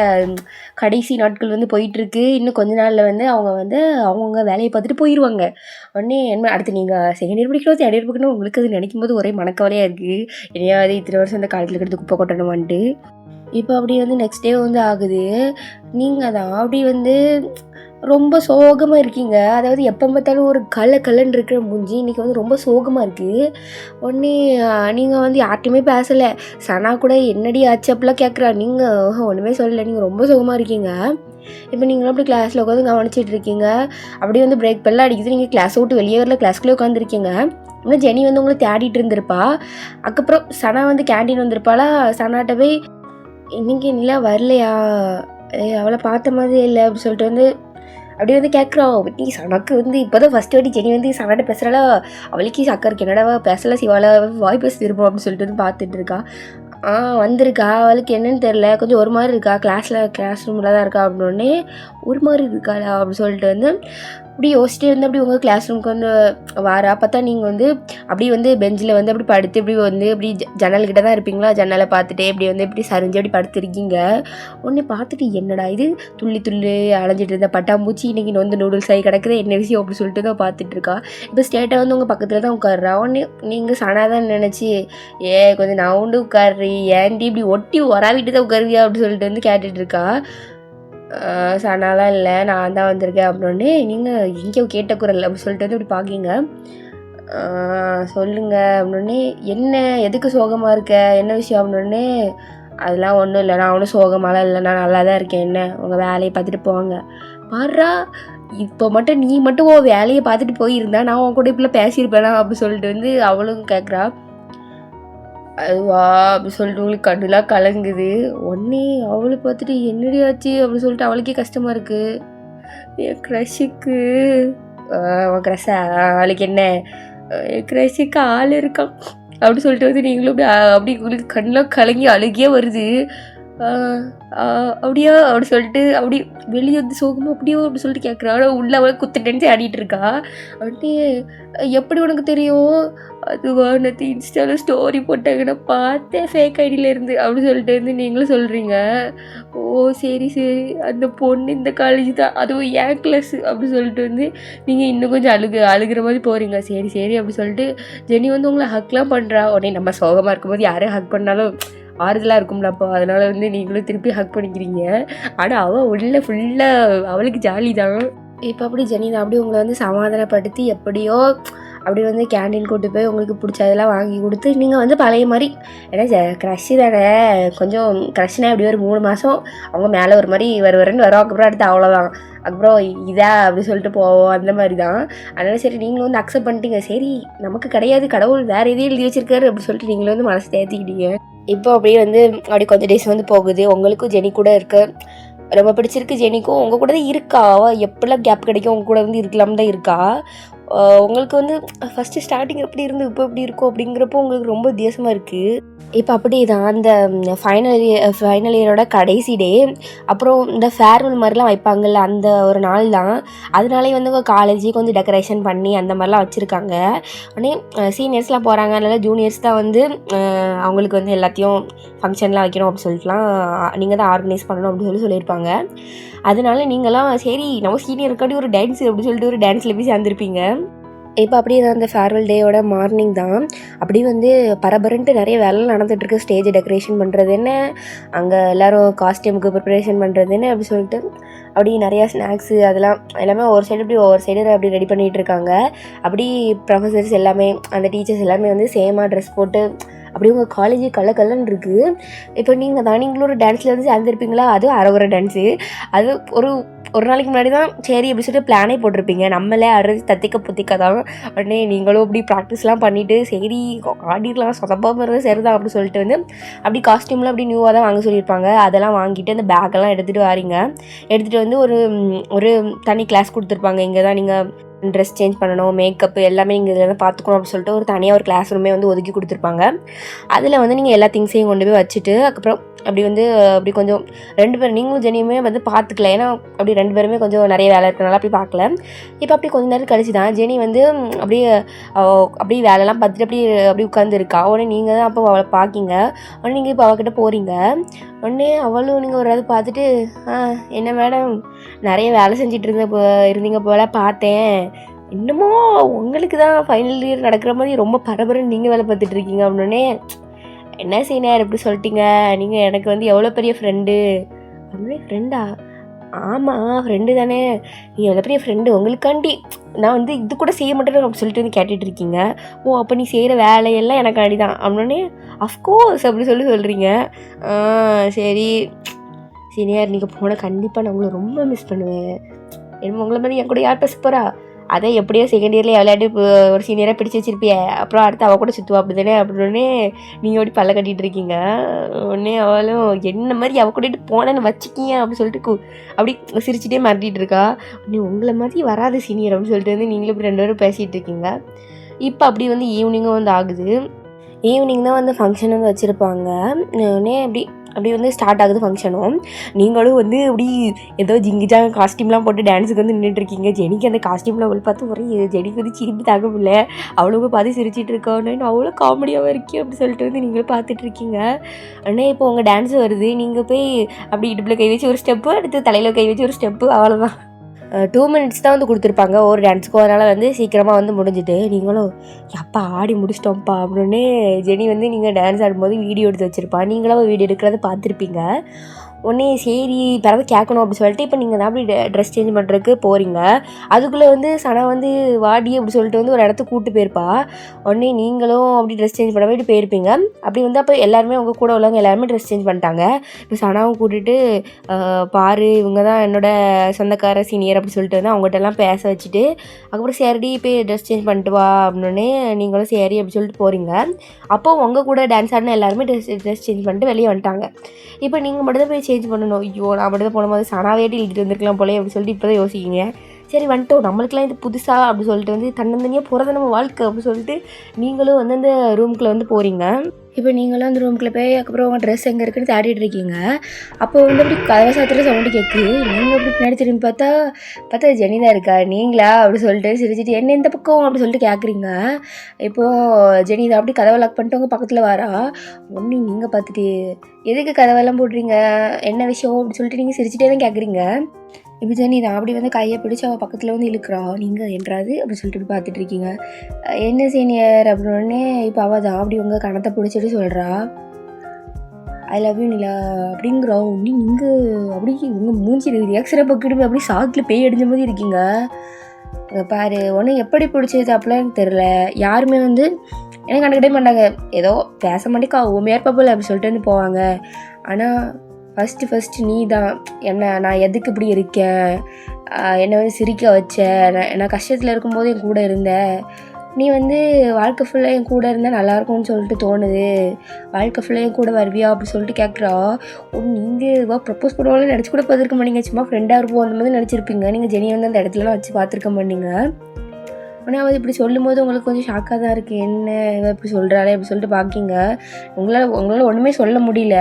கடைசி நாட்கள் வந்து போயிட்டுருக்கு. இன்னும் கொஞ்ச நாளில் வந்து அவங்க வந்து அவங்கவுங்க வேலையை பார்த்துட்டு போயிடுவாங்க. உடனே என்ன அடுத்து நீங்கள் செகண்ட் இயர் படிக்கணும், தேர்ட் இயர் படிக்கணும், உங்களுக்கு அது நினைக்கும் போது ஒரே மனக்கவலையாக இருக்குது. என்னையாவது இத்தனை வருஷம் இந்த காலேஜில் இருக்கிறது குப்பை கொட்டணுமான்ட்டு. இப்போ அப்படி வந்து நெக்ஸ்ட் டே வந்து ஆகுது. நீங்கள் தான் அப்படி வந்து ரொம்ப சோகமாக இருக்கீங்க. அதாவது எப்போ பார்த்தாலும் ஒரு கலன்னு இருக்கிற மூஞ்சி இன்றைக்கி வந்து ரொம்ப சோகமாக இருக்குது. உடனே நீங்கள் வந்து யார்ட்டையுமே பேசலை. சனா கூட என்னடி ஆச்சு அப்படிலாம் கேட்குறா. நீங்கள் ஒன்றுமே சொல்லலை, நீங்கள் ரொம்ப சோகமாக இருக்கீங்க. இப்போ நீங்களும் அப்படி கிளாஸில் உட்காந்து கவனிச்சிட்டு இருக்கீங்க. அப்படியே வந்து பிரேக் பெல்லாம் அடிக்குது. நீங்கள் கிளாஸை விட்டு வெளியே வரல, கிளாஸ்க்குள்ளே உட்காந்துருக்கீங்க. இன்னும் ஜெனி வந்து உங்களை தேடிட்டு இருந்திருப்பா. அதுக்கப்புறம் சனா வந்து கேண்டீன் வந்திருப்பாளா. சனாட்ட போய் இன்றைக்கி நிலா வரலையா, அவளை பார்த்த மாதிரி இல்லை அப்படி சொல்லிட்டு வந்து அப்படி வந்து கேட்குறோம். நீ சனக்கு வந்து இப்போ தான் ஃபஸ்ட்டு வாட்டி ஜெனி வந்து சனாட்ட பேசுகிறாளா, அவளுக்கே சக்கா இருக்கு, என்னடா பேசலாம் சிவாலா வாய் பேச திருப்போம் அப்படின்னு சொல்லிட்டு வந்து பார்த்துட்டு இருக்கா. வந்திருக்கா, அவளுக்கு என்னன்னு தெரில, கொஞ்சம் ஒரு மாதிரி இருக்கா, கிளாஸ் ரூமில் தான் இருக்கா அப்படின்னே ஒரு மாதிரி இருக்காளா அப்படின்னு சொல்லிட்டு வந்து அப்படி யோசிச்சுட்டே இருந்து அப்படி உங்கள் கிளாஸ் ரூமுக்கு வந்து வாரா. பார்த்தா நீங்கள் வந்து அப்படி வந்து பெஞ்சில் வந்து அப்படி படுத்து இப்படி வந்து இப்படி ஜன்னல்கிட்ட தான் இருப்பீங்களா, ஜன்னலை பார்த்துட்டே இப்படி வந்து இப்படி சரிஞ்சு அப்படி படுத்துருக்கீங்க. உடனே பார்த்துட்டு என்னடா இது துள்ளி அலைஞ்சிட்டு இருந்த பட்டாம்பூச்சி இன்றைக்கி வந்து நூடுல்ஸ் ஆகி கிடக்குது, என்ன விஷயம் அப்படின்னு சொல்லிட்டு தான் பார்த்துட்டு இருக்கா. இப்போ ஸ்டேட்டாக வந்து உங்கள் பக்கத்தில் தான் உட்காடுறா. உடனே நீங்கள் சனாதான் நினச்சி கொஞ்சம் நான் உண்டு உட்காடுறி, ஏன்டி இப்படி ஒட்டி வராவிட்டு தான் உட்காருவியா அப்படின்னு சொல்லிட்டு வந்து கேட்டுட்டு இருக்கா. சனாலாம் இல்லை, நான் தான் வந்திருக்கேன் அப்படின்னே நீங்கள் எங்கேயோ கேட்ட குரல் அப்படின்னு சொல்லிட்டு வந்து இப்படி பார்க்கிங்க. சொல்லுங்கள் அப்படின்னே, என்ன எதுக்கு சோகமாக இருக்க, என்ன விஷயம் அப்படின்னே, அதெல்லாம் ஒன்றும் இல்லை, நான் ஒன்றும் சோகமாலாம் இல்லை, நான் நல்லா தான் இருக்கேன், என்ன உங்கள் வேலையை பார்த்துட்டு போவாங்க. பாடுறா, இப்போ மட்டும் நீ மட்டும் வேலையை பார்த்துட்டு போயிருந்தா நான் உன் கூட இப்படிலாம் பேசியிருப்பேனா அப்படின்னு சொல்லிட்டு வந்து அவளும் கேட்குறா. அதுவா அப்படி சொல்லிட்டு உங்களுக்கு கண்ணுலாம் கலங்குது. உடனே அவளை பார்த்துட்டு என்னடி ஆச்சு அப்படின்னு சொல்லிட்டு அவளுக்கே கஷ்டமாக இருக்குது. என் க்ரஷுக்கு அவன் க்ரஷா, அவளுக்கு என்ன, என் க்ரஷுக்கு ஆள் இருக்கான் அப்படி சொல்லிட்டு வந்து நீங்களும் அப்படி உங்களுக்கு கண்ணெலாம் கலங்கி அழுகியே வருது. அப்படியா அப்படி சொல்லிட்டு அப்படி வெளியே வந்து சோகமாக அப்படியோ அப்படி சொல்லிட்டு கேட்குறா. ஆனால் உள்ள அவளை குத்துட்டேன்னு ஆடிட்டு இருக்கா. அப்படின்ட்டு எப்படி உனக்கு தெரியும், அதுவா நேற்று இன்ஸ்டாவில் ஸ்டோரி போட்டாங்க, நான் பார்த்தேன் ஃபேக் ஐடியிலேருந்து அப்படி சொல்லிட்டு வந்து நீங்களும் சொல்கிறீங்க. ஓ சரி அந்த பொண்ணு இந்த காலேஜ் தான், அதுவும் ஏன் கிளாஸ் அப்படி சொல்லிட்டு வந்து நீங்கள் இன்னும் கொஞ்சம் அழுகிற மாதிரி போகிறீங்க. சரி அப்படி சொல்லிட்டு ஜெனி வந்து உங்களை ஹக்லாம் பண்ணுறா. உடனே நம்ம சோகமாக இருக்கும்போது யாரும் ஹக் பண்ணாலும் ஆறுதலாக இருக்கும்ல, அப்போ அதனால் வந்து நீங்களும் திருப்பி ஹக் பண்ணிக்கிறீங்க. ஆனால் அவள் உள்ள ஃபுல்லாக அவளுக்கு ஜாலி தான். இப்போ அப்படி ஜெனி தான் அப்படி உங்களை வந்து சமாதானப்படுத்தி எப்படியோ அப்படி வந்து கேண்டீன் கூட்டு போய் உங்களுக்கு பிடிச்சதெல்லாம் வாங்கி கொடுத்து நீங்கள் வந்து பழைய மாதிரி, ஏன்னா க்ரஷ்ஷு தானே, கொஞ்சம் க்ரஷ்னா எப்படி ஒரு 3 மாதம் அவங்க மேலே ஒரு மாதிரி வருன்னு வரும், அதுக்கப்புறம் அடுத்து அவ்வளோதான், அதுக்கப்புறம் இதா அப்படி சொல்லிட்டு போவோம், அந்த மாதிரி தான். அதனால் சரி நீங்களும் வந்து அக்செப்ட் பண்ணிட்டீங்க, சரி நமக்கு கிடையாது, கடவுள் வேறு எதையும் எழுதி வச்சிருக்காரு அப்படி சொல்லிட்டு நீங்களும் வந்து மனசு தேர்த்திக்கிட்டீங்க. இப்போ அப்படியே வந்து அப்படி கொஞ்சம் டேஸ் வந்து போகுது. உங்களுக்கும் ஜெனி கூட இருக்க ரொம்ப பிடிச்சிருக்கு, ஜெனிக்கும் உங்கள் கூட தான் இருக்கா, எப்படிலாம் கேப் கிடைக்கும் உங்கள் கூட வந்து இருக்கலாம்னு தான் இருக்கா. உங்களுக்கு வந்து ஃபஸ்ட்டு ஸ்டார்டிங் எப்படி இருந்து இப்போ எப்படி இருக்கும் அப்படிங்கிறப்போ உங்களுக்கு ரொம்ப வித்தியாசமாக இருக்குது. இப்போ அப்படி தான் அந்த ஃபைனல் இயரோட கடைசி டே, அப்புறம் இந்த ஃபேர்வெல் மாதிரிலாம் வைப்பாங்கள்ல, அந்த ஒரு நாள் தான். அதனாலே வந்து உங்கள் காலேஜே கொஞ்சம் டெக்கரேஷன் பண்ணி அந்த மாதிரிலாம் வச்சுருக்காங்க. உடனே சீனியர்ஸ்லாம் போகிறாங்க, அதனால் ஜூனியர்ஸ் தான் வந்து அவங்களுக்கு வந்து எல்லாத்தையும் ஃபங்க்ஷன்லாம் வைக்கணும் அப்படின்னு சொல்லிட்டுலாம் நீங்கள் தான் ஆர்கனைஸ் பண்ணணும் அப்படின்னு சொல்லியிருப்பாங்க. அதனால நீங்களாம் சரி நம்ம சீனியர் இருக்காட்டி ஒரு டான்ஸு அப்படின்னு சொல்லிட்டு ஒரு டான்ஸில் போய் சேர்ந்துருப்பீங்க. இப்போ அப்படியே தான் அந்த ஃபேர்வெல் டேயோட மார்னிங் தான் அப்படி வந்து பரபரன்ட்டு நிறைய வேலை நடந்துகிட்ருக்கு. ஸ்டேஜ் டெக்கரேஷன் பண்ணுறது என்ன, அங்கே எல்லோரும் காஸ்டியூமுக்கு ப்ரிப்பரேஷன் பண்ணுறது என்ன அப்படி சொல்லிட்டு அப்படி நிறையா ஸ்நாக்ஸு அதெல்லாம் எல்லாமே ஒரு சைடு இப்படி ஒவ்வொரு சைடு அப்படி ரெடி பண்ணிகிட்டு இருக்காங்க. அப்படி ப்ரொஃபஸர்ஸ் எல்லாமே அந்த டீச்சர்ஸ் எல்லாமே வந்து சேமாக ட்ரெஸ் போட்டு அப்படி உங்கள் காலேஜ் கல்லன்னு இருக்குது. இப்போ நீங்களும் ஒரு டான்ஸில் வந்து சேர்ந்துருப்பீங்களா, அதுவும் அரைகுறை டான்ஸு. அது ஒரு நாளைக்கு முன்னாடி தான் சரி அப்படி சொல்லிட்டு பிளானே போட்டிருப்பீங்க, நம்மளே ஆடுறது தத்திக்க புத்திக்க தான். உடனே நீங்களும் அப்படி ப்ராக்டிஸ்லாம் பண்ணிவிட்டு சரி ஆடிடலாம், சொதப்பாமல் இருந்தால் சரிதான் அப்படி சொல்லிட்டு வந்து அப்படி காஸ்டியூம்லாம் அப்படி நியூவாக தான் வாங்க சொல்லியிருப்பாங்க. அதெல்லாம் வாங்கிட்டு அந்த பேக்கெல்லாம் எடுத்துகிட்டு வாரீங்க. எடுத்துகிட்டு வந்து ஒரு தனி கிளாஸ் கொடுத்துருப்பாங்க, இங்கே தான் நீங்கள் ட்ரெஸ் சேஞ்ச் பண்ணணும், மேக்கப்பு எல்லாமே இங்கே இதில் தான் பார்த்துக்கணும் அப்படின்னு சொல்லிட்டு ஒரு தனியாக ஒரு கிளாஸ் ரூமே வந்து ஒதுக்கி கொடுத்துருப்பாங்க. அதில் வந்து நீங்கள் எல்லா திங்ஸையும் கொண்டு போய் வச்சுட்டு அதுக்கப்புறம் அப்படி வந்து அப்படி கொஞ்சம் 2 பேர் நீங்களும் ஜெனியுமே வந்து பார்த்துக்கல, ஏன்னா அப்படி 2 பேருமே கொஞ்சம் நிறைய வேலை இருக்கிறனால அப்படி பார்க்கல. இப்போ அப்படி கொஞ்சம் நேரம் கழிச்சு தான் ஜெனி வந்து அப்படியே வேலைலாம் பார்த்துட்டு அப்படி உட்காந்துருக்கா. உடனே நீங்கள் தான் அப்போ அவளை பார்க்கிங்க. உடனே நீங்கள் இப்போ அவகிட்ட போகிறீங்க. உடனே அவளும் நீங்கள் ஒரு இது பார்த்துட்டு என்ன மேடம் நிறைய வேலை செஞ்சிட்டு இருந்தீங்க போல பார்த்தேன், இன்னமும் உங்களுக்கு தான் ஃபைனல் இயர் நடக்கிற மாதிரி ரொம்ப பரபரன்னு நீங்கள் வேலை பார்த்துட்டு இருக்கீங்க அப்படின்னே, என்ன சீனியர் இப்படி சொல்லிட்டீங்க, நீங்கள் எனக்கு வந்து எவ்வளோ பெரிய ஃப்ரெண்டு அப்படின்னே. ஃப்ரெண்டா? ஆமாம் ஃப்ரெண்டு தானே, நீங்கள் எவ்வளோ பெரிய ஃப்ரெண்டு, உங்களுக்காண்டி நான் வந்து இது கூட செய்ய மாட்டேன்னு அப்படி சொல்லிட்டு வந்து கேட்டுட்ருக்கீங்க. ஓ அப்போ நீ செய்கிற வேலையெல்லாம் எனக்காண்டி தான் அப்படின்னே. அஃப்கோர்ஸ் அப்படி சொல்கிறீங்க. சரி சீனியர், நீங்கள் போனால் கண்டிப்பாக நான் உங்களை ரொம்ப மிஸ் பண்ணுவேன். என்ன உங்களை மாதிரி என் கூட யார் பேச போகிறா, அதை எப்படியோ செகண்ட் இயர்லேயே விளையாட்டு ஒரு சீனியராக பிடிச்சி வச்சிருப்பிய, அப்புறம் அடுத்து அவள் கூட சுற்றுவா அப்படி தானே அப்படின்னு நீங்கள் எப்படி பல்ல கட்டிகிட்டு இருக்கீங்க. உடனே அவளும் என்ன மாதிரி அவள் கூட்டிகிட்டு போனேன்னு வச்சுக்கிங்க அப்படின்னு சொல்லிட்டு அப்படி சிரிச்சுட்டே மிரட்டிகிட்டு இருக்கா. உடனே உங்களை மாதிரி வராது சீனியர் அப்படின்னு சொல்லிட்டு வந்து நீங்களும் இப்படி 2 பேரும் பேசிகிட்டு இருக்கீங்க. இப்போ அப்படி வந்து ஈவினிங்கும் வந்து ஆகுது. ஈவினிங் தான் வந்து ஃபங்க்ஷன் வந்து வச்சுருப்பாங்க. உடனே அப்படி வந்து ஸ்டார்ட் ஆகுது ஃபங்க்ஷனும். நீங்களும் வந்து அப்படி ஏதோ ஜிங்கிஜாங்க காஸ்டியூம்லாம் போட்டு டான்ஸுக்கு வந்து நின்றுட்டுருக்கீங்க. ஜெனிக்கு அந்த காஸ்டியூமில் அவள் பார்த்து ஒரே ஜெனிக்கு வந்து சிரிப்பு தாங்க முடியல. அவ்வளோ பார்த்து சிரிச்சிட்டு இருக்கோன்னு அவ்வளோ காமெடியாகவும் இருக்கே அப்படி சொல்லிட்டு வந்து நீங்களும் பார்த்துட்ருக்கீங்க. ஆனால் இப்போ உங்கள் டான்ஸு வருது, நீங்கள் போய் அப்படி இடுப்பில் கை வச்சு ஒரு ஸ்டெப்பு, அடுத்து தலையில் கை வச்சு ஒரு ஸ்டெப்பு, அவ்வளோதான். 2 மினிட்ஸ் தான் வந்து கொடுத்துருப்பாங்க ஒரு டான்ஸுக்கும். அதனால் வந்து சீக்கிரமாக வந்து முடிஞ்சுட்டு நீங்களும் எப்பா ஆடி முடிச்சிட்டோம்ப்பா அப்படின்னு ஜெனி வந்து நீங்கள் டான்ஸ் ஆடும்போது வீடியோ எடுத்து வச்சுருப்பா. நீங்களும் வீடியோ எடுக்கிறத பார்த்துருப்பீங்க. உடனே சரி பிறகு கேட்கணும் அப்படின்னு சொல்லிட்டு இப்போ நீங்கள் தான் அப்படி ட்ரெஸ் சேஞ்ச் பண்ணுறதுக்கு போகிறீங்க. அதுக்குள்ளே வந்து சனா வந்து வாடி அப்படி சொல்லிட்டு வந்து ஒரு இடத்துக்கு கூப்பிட்டு போயிருப்பா. உடனே நீங்களும் அப்படி ட்ரெஸ் சேஞ்ச் பண்ண போய்ட்டு போயிருப்பீங்க. அப்படி வந்து அப்போ எல்லாருமே உங்கள் கூட உள்ளவங்க எல்லாருமே ட்ரெஸ் சேஞ்ச் பண்ணிட்டாங்க. இப்போ சனாவும் கூட்டிகிட்டு பாரு இவங்க தான் என்னோடய சொந்தக்கார சீனியர் அப்படி சொல்லிட்டு வந்து அவங்ககிட்டலாம் பேச வச்சுட்டு அதுக்கப்புறம் சரிடி போய் ட்ரெஸ் சேஞ்ச் பண்ணிட்டு வா அப்படின்னே நீங்களும் சரி அப்படி சொல்லிட்டு போகிறீங்க. அப்போ உங்கள் கூட டான்ஸ் ஆடின எல்லாருமே ட்ரெஸ் சேஞ்ச் பண்ணிட்டு வெளியே வந்துட்டாங்க. இப்போ நீங்கள் மட்டும் தான் போய் சேஞ்ச் பண்ணணும். ஐயோ நான் மட்டும் தான் போகும்போது சனாவேட்டி எழுதிட்டு வந்துருக்கலாம் போலே அப்படின்னு சொல்லிட்டு இப்போ தான் யோசிக்கிங்க. சரி வந்துட்டோம் நம்மளுக்குலாம் இது புதுசாக அப்படி சொல்லிட்டு வந்து தன்னந்தனியாக போகிறது நம்ம வாழ்க்கை அப்படின்னு சொல்லிட்டு நீங்களும் வந்து அந்த ரூம்குள்ளே வந்து போகிறீங்க. இப்போ நீங்களும் அந்த ரூம்குள்ளே போய் அதுக்கப்புறம் உங்கள் ட்ரெஸ் எங்கே இருக்குன்னு தேடிட்டு இருக்கீங்க. அப்போ வந்து அப்படி கதவை சாத்திர சவுண்டு கேட்கு. நீங்கள் அப்படி பின்னாடி திரும்பி பார்த்தா ஜெனி தான் இருக்கா. நீங்களா அப்படி சொல்லிட்டு சிரிச்சிட்டு என்ன இந்த பக்கம் அப்படி சொல்லிட்டு கேட்குறீங்க. இப்போது ஜெனி தான் அப்படி கதவை லாக் பண்ணிட்டு உங்கள் பக்கத்தில் வரா. ஒன்று நீங்கள் பார்த்துட்டு எதுக்கு கதவெல்லாம் போடுறீங்க, என்ன விஷயம் அப்படி சொல்லிட்டு நீங்கள் சிரிச்சிட்டே தான் கேட்குறீங்க. இப்போ ஜெனி தான் அப்படி வந்து கையை பிடிச்சி அவள் பக்கத்தில் வந்து இழுக்கிறா. நீங்கள் என்றாது அப்படி சொல்லிட்டு பார்த்துட்டு இருக்கீங்க. என்ன சீனியர் அப்படின்னே இப்போ அவள் தான் அப்படி உங்கள் கணத்தை பிடிச்சிட்டு சொல்கிறா ஐ லவ் யூ நிலா அப்படிங்கிறா. ஒன்று நீங்கள் அப்படி உங்கள் மூஞ்சி ரியாக்ஷனை பக்கிட்டு அப்படி சாக்கில் பேய் அடிஞ்ச மாதிரி இருக்கீங்க. பாரு ஒன்று எப்படி பிடிச்சது அப்படிலாம் எனக்கு தெரில. யாருமே வந்து எனக்கு கண்டுக்கிட்டே மாட்டாங்க. ஏதோ பேச மாட்டேக்கா உண்மையாக இருப்பாப்பில் அப்படி சொல்லிட்டு வந்து போவாங்க. ஆனால் ஃபஸ்ட்டு நீ தான் நான் எதுக்கு இப்படி இருக்கேன், என்னை வந்து சிரிக்க வச்ச, நான் கஷ்டத்தில் இருக்கும்போது என் கூட இருந்த, நீ வந்து வாழ்க்கை ஃபுல்லாக என் கூட இருந்தால் நல்லாயிருக்கும்னு சொல்லிட்டு தோணுது, வாழ்க்கை ஃபுல்லாக என் கூட வருவியா அப்படி சொல்லிட்டு கேட்குறா. நீங்கள் ப்ரப்போஸ் பண்ணுவாலும் நினச்சி கூட பார்த்துருக்க மாட்டீங்க. சும்மா ஃப்ரெண்டாக இருப்போம் அந்த மாதிரி நினச்சிருப்பீங்க. நீங்கள் ஜெனி வந்து அந்த இடத்துலலாம் வச்சு பார்த்துருக்க மாட்டீங்க. ஆனால் அவள் இப்படி சொல்லும் போது உங்களுக்கு கொஞ்சம் ஷாக்காக தான் இருக்குது. என்ன இவள் இப்படி சொல்கிறாளே அப்படி சொல்லிட்டு பார்க்கிங்க. உங்களால் ஒன்றுமே சொல்ல முடியல.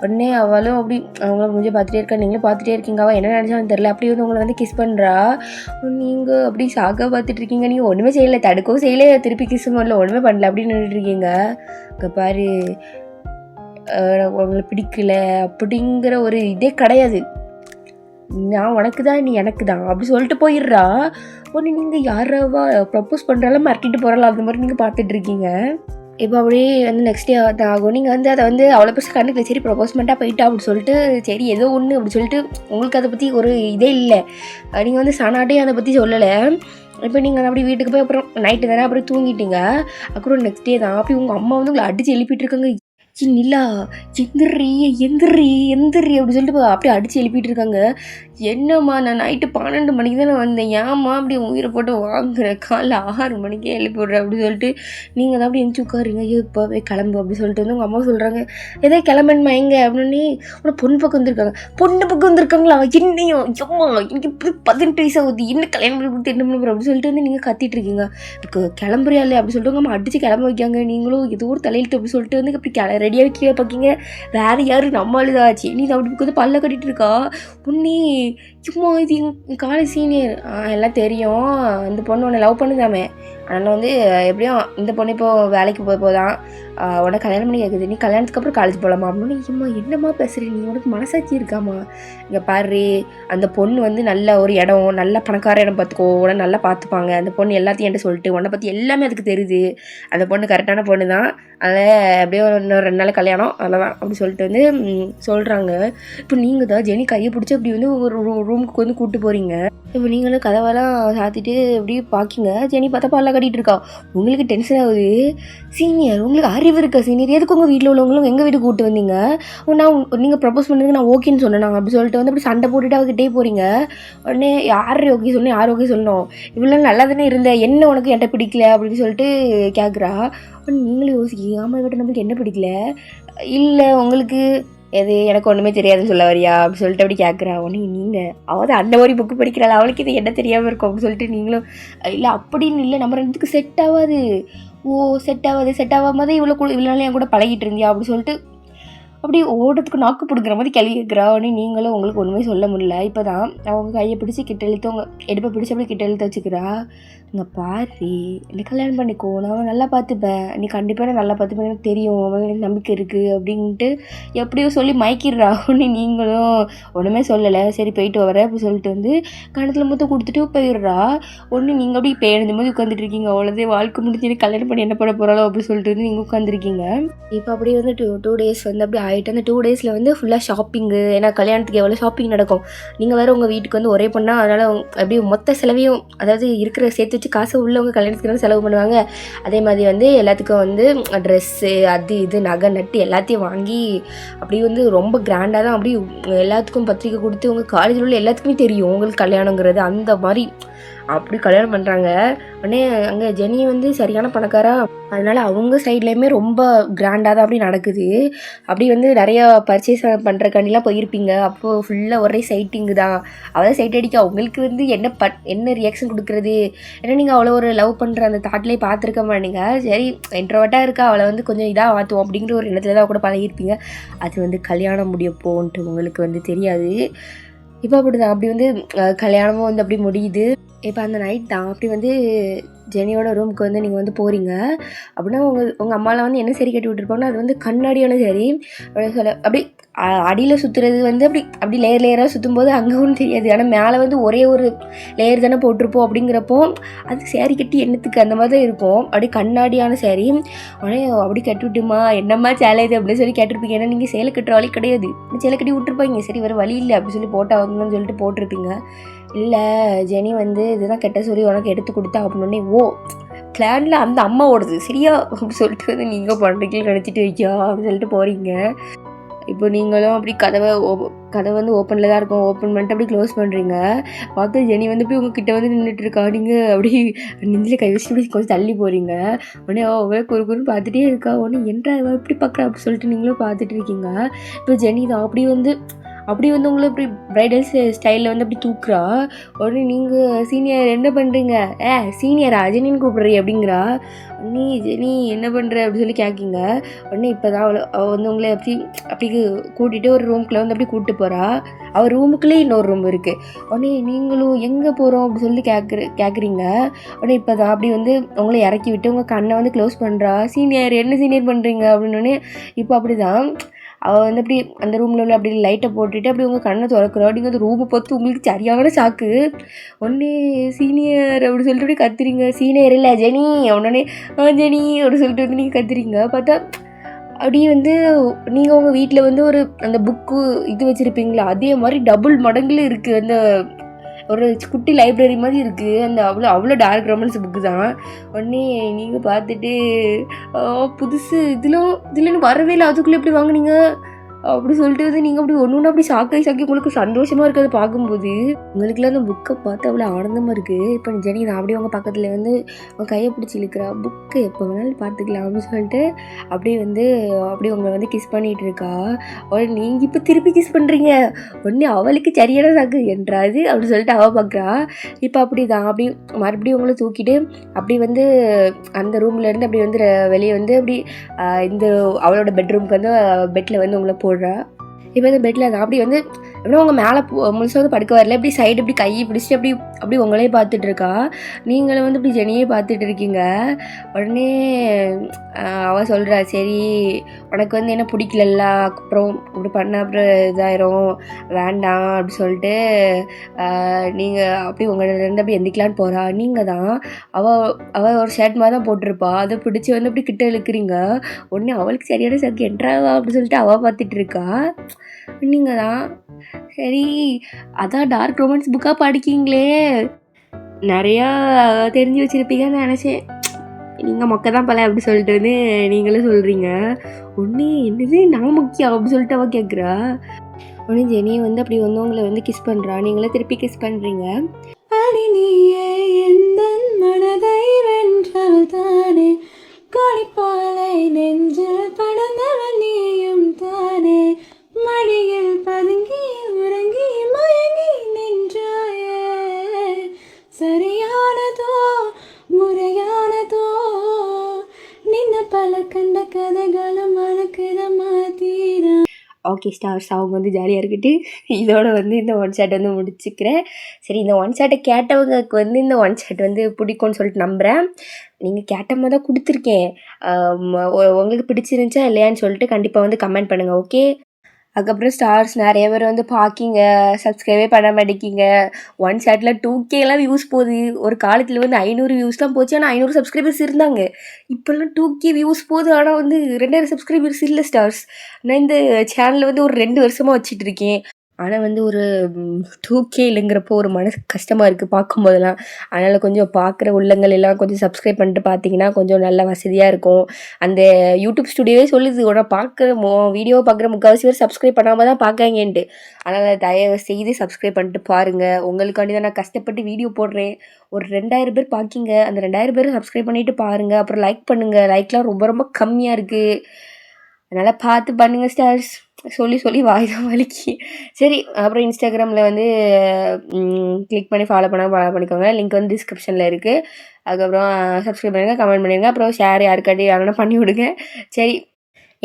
உடனே அவளும் அப்படி அவங்கள கொஞ்சம் பார்த்துட்டே இருக்கா. நீங்களும் பார்த்துட்டே இருக்கீங்க. அவள் என்ன நினச்சாலும் தெரில. அப்படி வந்து உங்களை வந்து கிஸ் பண்ணுறா. நீங்கள் அப்படி ஷாக்காக பார்த்துட்ருக்கீங்க. நீங்கள் ஒன்றுமே செய்யலை, தடுக்கவும் செய்யலை, திருப்பி கிஸ்ஸும் பண்ணல, ஒன்றுமே பண்ணல அப்படின்னு நின்றுட்டுருக்கீங்க. இங்கே பாரு உங்களை பிடிக்கல அப்படிங்கிற ஒரு இதே கிடையாது, நான் உனக்கு தான் நீ எனக்கு தான் அப்படி சொல்லிட்டு போயிடுறா. ஒன்று நீங்கள் யாராவா ப்ரப்போஸ் பண்ணுறாலும் மிரட்டிட்டு போகிறாள் அந்த மாதிரி நீங்கள் பார்த்துட்ருக்கீங்க. இப்போ அப்படியே வந்து நெக்ஸ்ட் டே ஆகும். நீங்கள் வந்து அதை வந்து அவ்வளோ பெருசாக கண்டுக்கல. சரி ப்ரப்போஸ்மெண்ட்டாக போயிட்டா அப்படி சொல்லிட்டு சரி ஏதோ ஒன்று அப்படி சொல்லிட்டு உங்களுக்கு அதை பற்றி ஒரு இதே இல்லை. நீங்கள் வந்து சனாட்டையும் அதை பற்றி சொல்லலை. இப்போ நீங்கள் அதை அப்படி வீட்டுக்கு போய் அப்புறம் நைட்டு தானே அப்புறம் தூங்கிட்டீங்க. அப்புறம் நெக்ஸ்ட் டே தான் அப்படி உங்கள் அம்மா வந்து உங்களை அடித்து எழுப்பிட்டு இருக்காங்க. நிலா எந்திரி அப்படி சொல்லிட்டு அப்படியே அடித்து எழுப்பிட்டு இருக்காங்க. என்னம்மா நான் நைட்டு 12 மணிக்கு தான் நான் வந்தேன், ஏம்மா அப்படி உயிரை போட்டு வாங்குறேன், காலைல 6 மணிக்கே எழுப்பி விட்றேன் அப்படி சொல்லிட்டு நீங்கள் தான் அப்படி எழுந்து உட்காருங்க. இப்போவே கிளம்பு அப்படி சொல்லிட்டு வந்து உங்கள் அம்மா சொல்கிறாங்க. ஏதோ கிளம்பணுமா எங்கே அப்படின்னு. உடனே பொண்ணு பக்கம் வந்திருக்காங்களா, என்னையும் எம்மா எனக்கு இப்படி 18 வயசு ஆகுது, என்ன கல்யாணம் பண்ணி கொடுத்து என்ன பண்ண அப்படி சொல்லிட்டு வந்து நீங்கள் கத்திட்டு இருக்கீங்க. கிளம்புறியா இல்லையா அப்படி சொல்லிட்டு அம்மா அடித்து கிளம்ப வைக்காங்க. நீங்களும் ஏதோ ஒரு தலையிட்டு அப்படி சொல்லிட்டு வந்து அப்படி ரெடியாக கீழே பார்க்கிங்க. வேறு யாரும் நம்மளுதாச்சு நீ அப்படி வந்து பல்ல கட்டிகிட்டு இருக்கா. உன்னி சும்மா இது என் காலேஜ் சீனியர் எல்லாம் தெரியும், இந்த பொண்ணு உன்னை லவ் பண்ணுதாமே, அதனால் வந்து எப்படியும் இந்த பொண்ணு இப்போது வேலைக்கு போதான் உடனே கல்யாணம் பண்ணி கேட்குது, நீ கல்யாணத்துக்கு அப்புறம் காலேஜ் போகலாமா அப்படின்னு. ஏம்மா என்னம்மா பேசுகிறீ, நீ உனக்கு மனசாட்சி இருக்காம்மா, இங்கே பாரு அந்த பொண்ணு வந்து நல்ல ஒரு இடம், நல்ல பணக்கார இடம் பார்த்துக்கோ, உடனே நல்லா பார்த்துப்பாங்க, அந்த பொண்ணு எல்லாத்தையும் என்கிட்ட சொல்லிட்டு உன்னை பற்றி எல்லாமே அதுக்கு தெரியுது, அந்த பொண்ணு கரெக்டான பொண்ணு தான், அதில் அப்படியே இன்னொரு 2 நாள் கல்யாணம் அதில் தான் அப்படி சொல்லிட்டு வந்து சொல்கிறாங்க. இப்போ நீங்கள் தான் ஜெனி கையை பிடிச்சி அப்படி வந்து ஒரு ரூமுக்கு வந்து கூப்பிட்டு போகிறீங்க. இப்போ நீங்களும் கதவெல்லாம் சாத்திட்டு அப்படியே பார்க்கிங்க. ஜெனி பார்த்தா பல்ல கட்டிகிட்டு இருக்கா. உங்களுக்கு டென்ஷன் ஆகுது. சீனியர், உங்களுக்கு அறிவு இருக்கா சீனியர்? எதுக்கு உங்கள் வீட்டில் உள்ளவங்களும் எங்கள் வீட்டுக்கு கூப்பிட்டு வந்தீங்க? நான் நீங்கள் ப்ரப்போஸ் பண்ணுறதுக்கு நான் ஓகேன்னு சொன்னேன் அப்படி சொல்லிட்டு வந்து அப்படி சண்டை போட்டுட்டு அவகிட்டே போகிறீங்க. உடனே யார் ஓகே சொல்லணும், யார் ஓகே சொல்லணும்? இவ்வளோ நல்லா தானே இருந்தேன், என்ன உனக்கு என்கிட்ட பிடிக்கல அப்படின்னு சொல்லிட்டு கேட்குறா. நீங்களும் யோசிக்க, ஆமாம் இவட்ட நம்மளுக்கு என்ன பிடிக்கல? இல்லை உங்களுக்கு எது எனக்கு ஒன்றுமே தெரியாதுன்னு சொல்ல வரியா அப்படி சொல்லிட்டு அப்படி கேட்குறா. உடனே நீங்கள் அவள் தான் அந்த மாதிரி புக்கு படிக்கிறாள், அவளுக்கு இது என்ன தெரியாமல் இருக்கும் அப்படின்னு சொல்லிட்டு நீங்களும் இல்லை அப்படின்னு இல்லை, நம்ம ரெண்டுத்துக்கு செட் ஆகாது. செட் ஆகாம தான் இவ்வளோ நாள் என் கூட பழகிட்டு இருந்தியா அப்படி சொல்லிட்டு அப்படி ஓடுறதுக்கு நாக்கு பிடிக்கிற மாதிரி கேள்வி கேட்குறா. உடனே நீங்களும் உங்களுக்கு ஒன்றுமே சொல்ல முடியல. இப்போ தான் அவங்க கையை பிடிச்சி கிட்ட இழுத்து அவங்க எடுப்பை பிடிச்சி அப்படி கிட்ட இழுத்து வச்சுக்கிறா. இங்கே பாரு, என்னை கல்யாணம் பண்ணிக்கோ, நான் நல்லா பார்த்துப்பேன், நீ கண்டிப்பாக நான் நல்லா பார்த்துப்பேன், எனக்கு தெரியும், அவங்களுக்கு எனக்கு நம்பிக்கை இருக்குது அப்படின்ட்டு எப்படியோ சொல்லி மயக்கிடுறா. ஒன்று நீங்களும் ஒன்றுமே சொல்லலை, சரி போயிட்டு வரேன் அப்படி சொல்லிட்டு வந்து கணத்தில் மொத்தம் கொடுத்துட்டு போயிடுறா. ஒன்று நீங்கள் அப்படி பேருந்து போது உட்காந்துட்டு இருக்கீங்க. அவ்வளோதே வாழ்க்கை முடிஞ்சு கல்யாணம் பண்ணி என்ன பண்ண போகிறாளோ அப்படி சொல்லிட்டு வந்து நீங்கள் உட்காந்துருக்கீங்க. இப்போ அப்படியே வந்து டூ டேஸ் வந்து அப்படி ஆகிட்டு அந்த 2 டேஸில் வந்து ஃபுல்லாக ஷாப்பிங்கு. ஏன்னா கல்யாணத்துக்கு எவ்வளோ ஷாப்பிங் நடக்கும். நீங்கள் வேறு உங்கள் வீட்டுக்கு வந்து ஒரே பொண்ணா, அதனால் அப்படியே மொத்த செலவையும் அதாவது இருக்கிற சேர்த்து வச்சு காசை உள்ளவங்க கல்யாணத்துக்கு செலவு பண்ணுவாங்க. அதே மாதிரி வந்து எல்லாத்துக்கும் வந்து ட்ரெஸ்ஸு அது இது நகை நட்டு எல்லாத்தையும் வாங்கி அப்படி வந்து ரொம்ப கிராண்டாக தான் அப்படி எல்லாத்துக்கும் பத்திரிக்கை கொடுத்து உங்கள் காலேஜில் உள்ள எல்லாத்துக்குமே தெரியும் உங்களுக்கு கல்யாணங்கிறது. அந்த மாதிரி அப்படி கல்யாணம் பண்ணுறாங்க. உடனே அங்கே ஜெனி வந்து சரியான பணக்காரா, அதனால் அவங்க சைட்லேயுமே ரொம்ப கிராண்டாக தான் அப்படி நடக்குது. அப்படி வந்து நிறையா பர்ச்சேஸ் பண்ணுறக்காண்டிலாம் போயிருப்பீங்க. அப்போது ஃபுல்லாக ஒரே சைட்டிங்கு தான். அவள் சைட் அடிக்க அவங்களுக்கு வந்து என்ன ரியாக்ஷன் கொடுக்குறது? ஏன்னா நீங்கள் அவ்வளோ ஒரு லவ் பண்ணுற அந்த தாட்லேயே பார்த்துருக்க மாட்டீங்க. சரி இன்ட்ரோவர்ட்டாக இருக்கா, அவளை வந்து கொஞ்சம் இதாக மாற்றுவோம் அப்படிங்கிற ஒரு எண்ணத்தில் தான் கூட பழகிருப்பீங்க. அது வந்து கல்யாணம் முடியப்போன்ட்டு உங்களுக்கு வந்து தெரியாது. இப்போ அப்படி தான் அப்படி வந்து கல்யாணமும் வந்து அப்படி முடியுது. இப்போ அந்த நைட் தான் அப்படி வந்து ஜெனியோட ரூமுக்கு வந்து நீங்கள் வந்து போகிறீங்க. அப்படின்னா உங்கள் அம்மாலாம் வந்து என்ன சரி கட்டி விட்டுருப்பாங்கன்னா அது வந்து கண்ணாடியான சரி அப்படி அடியில் சுற்றுறது வந்து அப்படி லேயராக சுற்றும்போது அங்கே ஒன்றும் தெரியாது. ஆனால் மேலே வந்து ஒரே ஒரு லேயர் தானே போட்டிருப்போம். அப்படிங்கிறப்போ அது சேரீ கட்டி எண்ணத்துக்கு அந்த மாதிரி தான் இருக்கும். அப்படி கண்ணாடியான சேரீ. உடனே அப்படி கட்டி விட்டுமா என்னம்மா சேலை இது அப்படின்னு சொல்லி கேட்டிருப்பீங்க. ஏன்னா நீங்கள் சேலை கட்டுற வழி கிடையாது, சேலை கட்டி விட்டுருப்பாங்க. சரி வேறு வழி இல்லை அப்படின்னு சொல்லி போட்டாங்கன்னு சொல்லிட்டு போட்டிருப்பீங்க. இல்லை ஜெனி வந்து இதுதான் கெட்ட சொல்லி உனக்கு எடுத்து கொடுத்தா அப்படின்னே பிளானில் அந்த அம்மா ஓடுது சரியா அப்படி சொல்லிட்டு வந்து நீங்கள் பண்ணுறீங்களே நினச்சிட்டு வைக்கா அப்படின்னு சொல்லிட்டு போகிறீங்க. இப்போ நீங்களும் அப்படி கதவை வந்து ஓப்பனில் தான் இருக்கும். ஓப்பன் பண்ணிட்டு அப்படி க்ளோஸ் பண்ணுறீங்க. பார்த்து ஜெனி வந்து போய் உங்ககிட்ட வந்து நின்றுட்டு இருக்கா. நீங்கள் அப்படி நெஞ்சில் கை வச்சுட்டு அப்படி கொஞ்சம் தள்ளி போகிறீங்க. உடனே ஒவ்வொரு குறுக்குன்னு பார்த்துட்டே இருக்கா. உடனே என்ன எப்படி பார்க்குறா அப்படி சொல்லிட்டு நீங்களும் பார்த்துட்டு இருக்கீங்க. இப்போ ஜெனி தான் அப்படி வந்து உங்களை இப்படி ப்ரைடல் ஸ்டைலில் வந்து அப்படி தூக்குறா. உடனே நீங்கள் சீனியர் என்ன பண்ணுறீங்க? சீனியரா ஜெனின்னு கூப்பிட்றீ அப்படிங்கிறா. உடனே ஜெனி என்ன பண்ணுற அப்படி சொல்லி கேட்கிங்க. உடனே இப்போ தான் அவள் வந்து உங்களை அப்படி கூட்டிகிட்டு ஒரு ரூம்குள்ளே வந்து அப்படி கூப்பிட்டு போகிறா. அவள் ரூமுக்குள்ளே இன்னொரு ரூம் இருக்குது. உடனே நீங்களும் எங்கே போகிறோம் அப்படி சொல்லி கேட்குறீங்க. உடனே இப்போ தான் அப்படி வந்து உங்களை இறக்கி விட்டு உங்கள் கண்ணை வந்து க்ளோஸ் பண்ணுறா. சீனியர் என்ன சீனியர் பண்ணுறீங்க அப்படின்னோடனே இப்போ அப்படி தான் அவள் வந்து அப்படி அந்த ரூமில் உள்ள அப்படி லைட்டை போட்டுட்டு அப்படி உங்கள் கண்ணை திறக்கிறோம். அப்படிங்க அந்த ரூமை பார்த்து உங்களுக்கு சரியான சாக்கு. ஒன்னே சீனியர் அப்படி சொல்லிட்டு அப்படி கத்துறீங்க. சீனியர் இல்லை ஜெனி. உடனே ஜெனி அப்படி சொல்லிட்டு வந்து நீங்கள் கத்துறீங்க. பார்த்தா அப்படியே வந்து நீங்கள் உங்கள் வீட்டில் வந்து ஒரு அந்த புக்கு இது வச்சுருப்பீங்களா அதே மாதிரி டபுள் மடங்குல இருக்குது. அந்த ஒரு குட்டி லைப்ரரி மாதிரி இருக்குது. அந்த அவ்வளோ டார்க் ரொமான்ஸ் புக்கு தான். உடனே நீங்கள் பார்த்துட்டு புதுசு இதில் வரவே இல்லை, அதுக்குள்ளே எப்படி வாங்கினீங்க அப்படி சொல்லிட்டு வந்து நீங்கள் அப்படி ஒன்று அப்படி சாக்கி உங்களுக்கு சந்தோஷமாக இருக்குது பார்க்கும்போது. உங்களுக்குலாம் அந்த புக்கை பார்த்து அவ்வளோ ஆனந்தமாக இருக்குது. இப்போ ஜெனி நான் அப்படியே உங்கள் பக்கத்தில் வந்து உங்கள் கையை பிடிச்சி இழுக்கிறா. புக்கு எப்போ வேணாலும் பார்த்துக்கலாம் அப்படின்னு சொல்லிட்டு அப்படியே உங்களை வந்து கிஸ் பண்ணிகிட்டு இருக்கா. உடனே நீங்கள் இப்போ திருப்பி கிஸ் பண்ணுறீங்க. உடனே அவளுக்கு சரியான சாக்கு என்றாது அப்படி சொல்லிட்டு அவள் பார்க்குறா. இப்போ அப்படி தான் அப்படி மறுபடியும் உங்களை தூக்கிட்டு அப்படி வந்து அந்த ரூம்லேருந்து அப்படி வந்து வெளியே வந்து அப்படி இந்த அவளோட பெட்ரூம்க்கு வந்து பெட்டில் வந்து உங்களை போடுறா. இப்போ இந்த பெட்டில் தான் அப்படி வந்து எப்படின்னா உங்கள் மேலே முழுசாக வந்து படுக்க வரல. இப்படி சைடு இப்படி கையை பிடிச்சிட்டு அப்படி உங்களே பார்த்துட்டு இருக்கா. நீங்களும் வந்து இப்படி ஜெனியே பார்த்துட்டு இருக்கீங்க. உடனே அவள் சொல்கிறா, சரி உனக்கு வந்து என்ன பிடிக்கலல்ல, அப்புறம் இப்படி பண்ண அப்புறம் இதாயிரும் வேண்டாம் அப்படி சொல்லிட்டு நீங்கள் அப்படி உங்கள்கிட்ட அப்படி எந்திக்கலான்னு போகிறா. நீங்கள் தான் அவள் ஒரு ஷர்ட் மாதிரி தான் போட்டிருப்பா. அதை பிடிச்சி வந்து அப்படி கிட்ட இழுக்கிறீங்க. உடனே அவளுக்கு சரியான சக்கு என்றா அப்படி சொல்லிட்டு அவள் பார்த்துட்டு இருக்கா. நீங்கள் தான் சரி, அதான் டார்க் ரொமான்ஸ் புக்காக படிக்கீங்களே, நிறையா தெரிஞ்சு வச்சுருப்பீங்கன்னு நினச்சேன். நீங்கள் மொக்க தான் பல அப்படி சொல்லிட்டு வந்து நீங்களும் சொல்கிறீங்க. ஒன்று என்னது நான் முக்கியம் அப்படி சொல்லிட்டு அவள் கேட்குறா. ஒன்று ஜெனி வந்து அப்படி வந்து உங்களை வந்து கிஸ் பண்ணுறா, நீங்களே திருப்பி கிஸ் பண்ணுறீங்க. அடி நீயே எந்தன் மனதை வென்றால் தானே, கொடிப்பாலை நெஞ்சில் படந்தவன் நீயும் தானே, மடியில் பதுங்கி உறங்கி மயங்கி நின்றாயே, சரியானதோ முறையானதோ, நின்ன பல கண்ட கதைகளும் மனக்குத மாத்தீரா. ஓகே ஸ்டார்ஸ், அவங்க வந்து ஜாலியாக இருக்கட்டு. இதோட வந்து இந்த ஒன் ஷாட் வந்து முடிச்சுக்கிறேன். சரி, இந்த ஒன் ஷாட்டை கேட்டவங்களுக்கு வந்து இந்த ஒன் ஷாட் வந்து பிடிக்கும்னு சொல்லிட்டு நம்புகிறேன். நீங்கள் கேட்ட மாதிரி தான் கொடுத்துருக்கேன். உங்களுக்கு பிடிச்சிருந்துச்சா இல்லையான்னு சொல்லிட்டு கண்டிப்பாக வந்து கமெண்ட் பண்ணுங்கள். ஓகே. அதுக்கப்புறம் ஸ்டார்ஸ் நிறைய பேர் வந்து பார்க்கிங்க, சப்ஸ்கிரைபே பண்ண மாட்டேங்கிங்க. ஒன் ஷாட்டில் 2Kலாம் வியூஸ் போகுது. ஒரு காலத்தில் வந்து 500 வியூஸ் தான் போச்சு, ஆனால் 500 சப்ஸ்கிரைபர்ஸ் இருந்தாங்க. இப்போல்லாம் 2K வியூஸ் போகுது, ஆனால் வந்து 2000 சப்ஸ்கிரைபர்ஸ் இல்லை ஸ்டார்ஸ். நான் இந்த சேனலில் வந்து ஒரு 2 வருஷமாக வச்சுட்டு இருக்கேன். ஆனால் வந்து ஒரு 2K இல்லைங்கிறப்போ ஒரு மனசு கஷ்டமாக இருக்குது பார்க்கும்போதெல்லாம். அதனால் கொஞ்சம் பார்க்குற உள்ளங்கள் எல்லாம் கொஞ்சம் சப்ஸ்கிரைப் பண்ணிட்டு பார்த்தீங்கன்னா கொஞ்சம் நல்ல வசதியாக இருக்கும். அந்த யூடியூப் ஸ்டுடியோவே சொல்லுது, உடனே பார்க்குற வீடியோவை பார்க்குற முக்கால்வாசி பேர் சப்ஸ்கிரைப் பண்ணாமல் தான் பார்க்காங்கன்ட்டு. அதனால் தயவு செய்து சப்ஸ்கிரைப் பண்ணிட்டு பாருங்கள். உங்களுக்காண்டி தான் நான் கஷ்டப்பட்டு வீடியோ போடுறேன். ஒரு 2000 பேர் பார்க்கிங்க, அந்த 2000 பேர் சப்ஸ்கிரைப் பண்ணிவிட்டு பாருங்கள். அப்புறம் லைக் பண்ணுங்கள். லைக்லாம் ரொம்ப ரொம்ப கம்மியாக இருக்குது. அதனால் பார்த்து பண்ணுங்கள் ஸ்டார்ஸ். சொல்லி வாய் தான் வலிக்கு. சரி, அப்புறம் இன்ஸ்டாகிராமில் வந்து கிளிக் பண்ணி ஃபாலோ பண்ணிக்கோங்க. லிங்க் வந்து டிஸ்கிரிப்ஷனில் இருக்குது. அதுக்கப்புறம் சப்ஸ்கிரைப் பண்ணுங்கள், கமெண்ட் பண்ணிடுங்க. அப்புறம் ஷேர் யாருக்காட்டி யாருன்னா பண்ணி விடுங்க. சரி,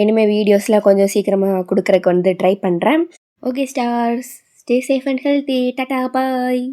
இனிமேல் வீடியோஸ்லாம் கொஞ்சம் சீக்கிரமாக கொடுக்குறக்கு வந்து ட்ரை பண்ணுறேன். Okay stars, stay safe and healthy. Tata bye.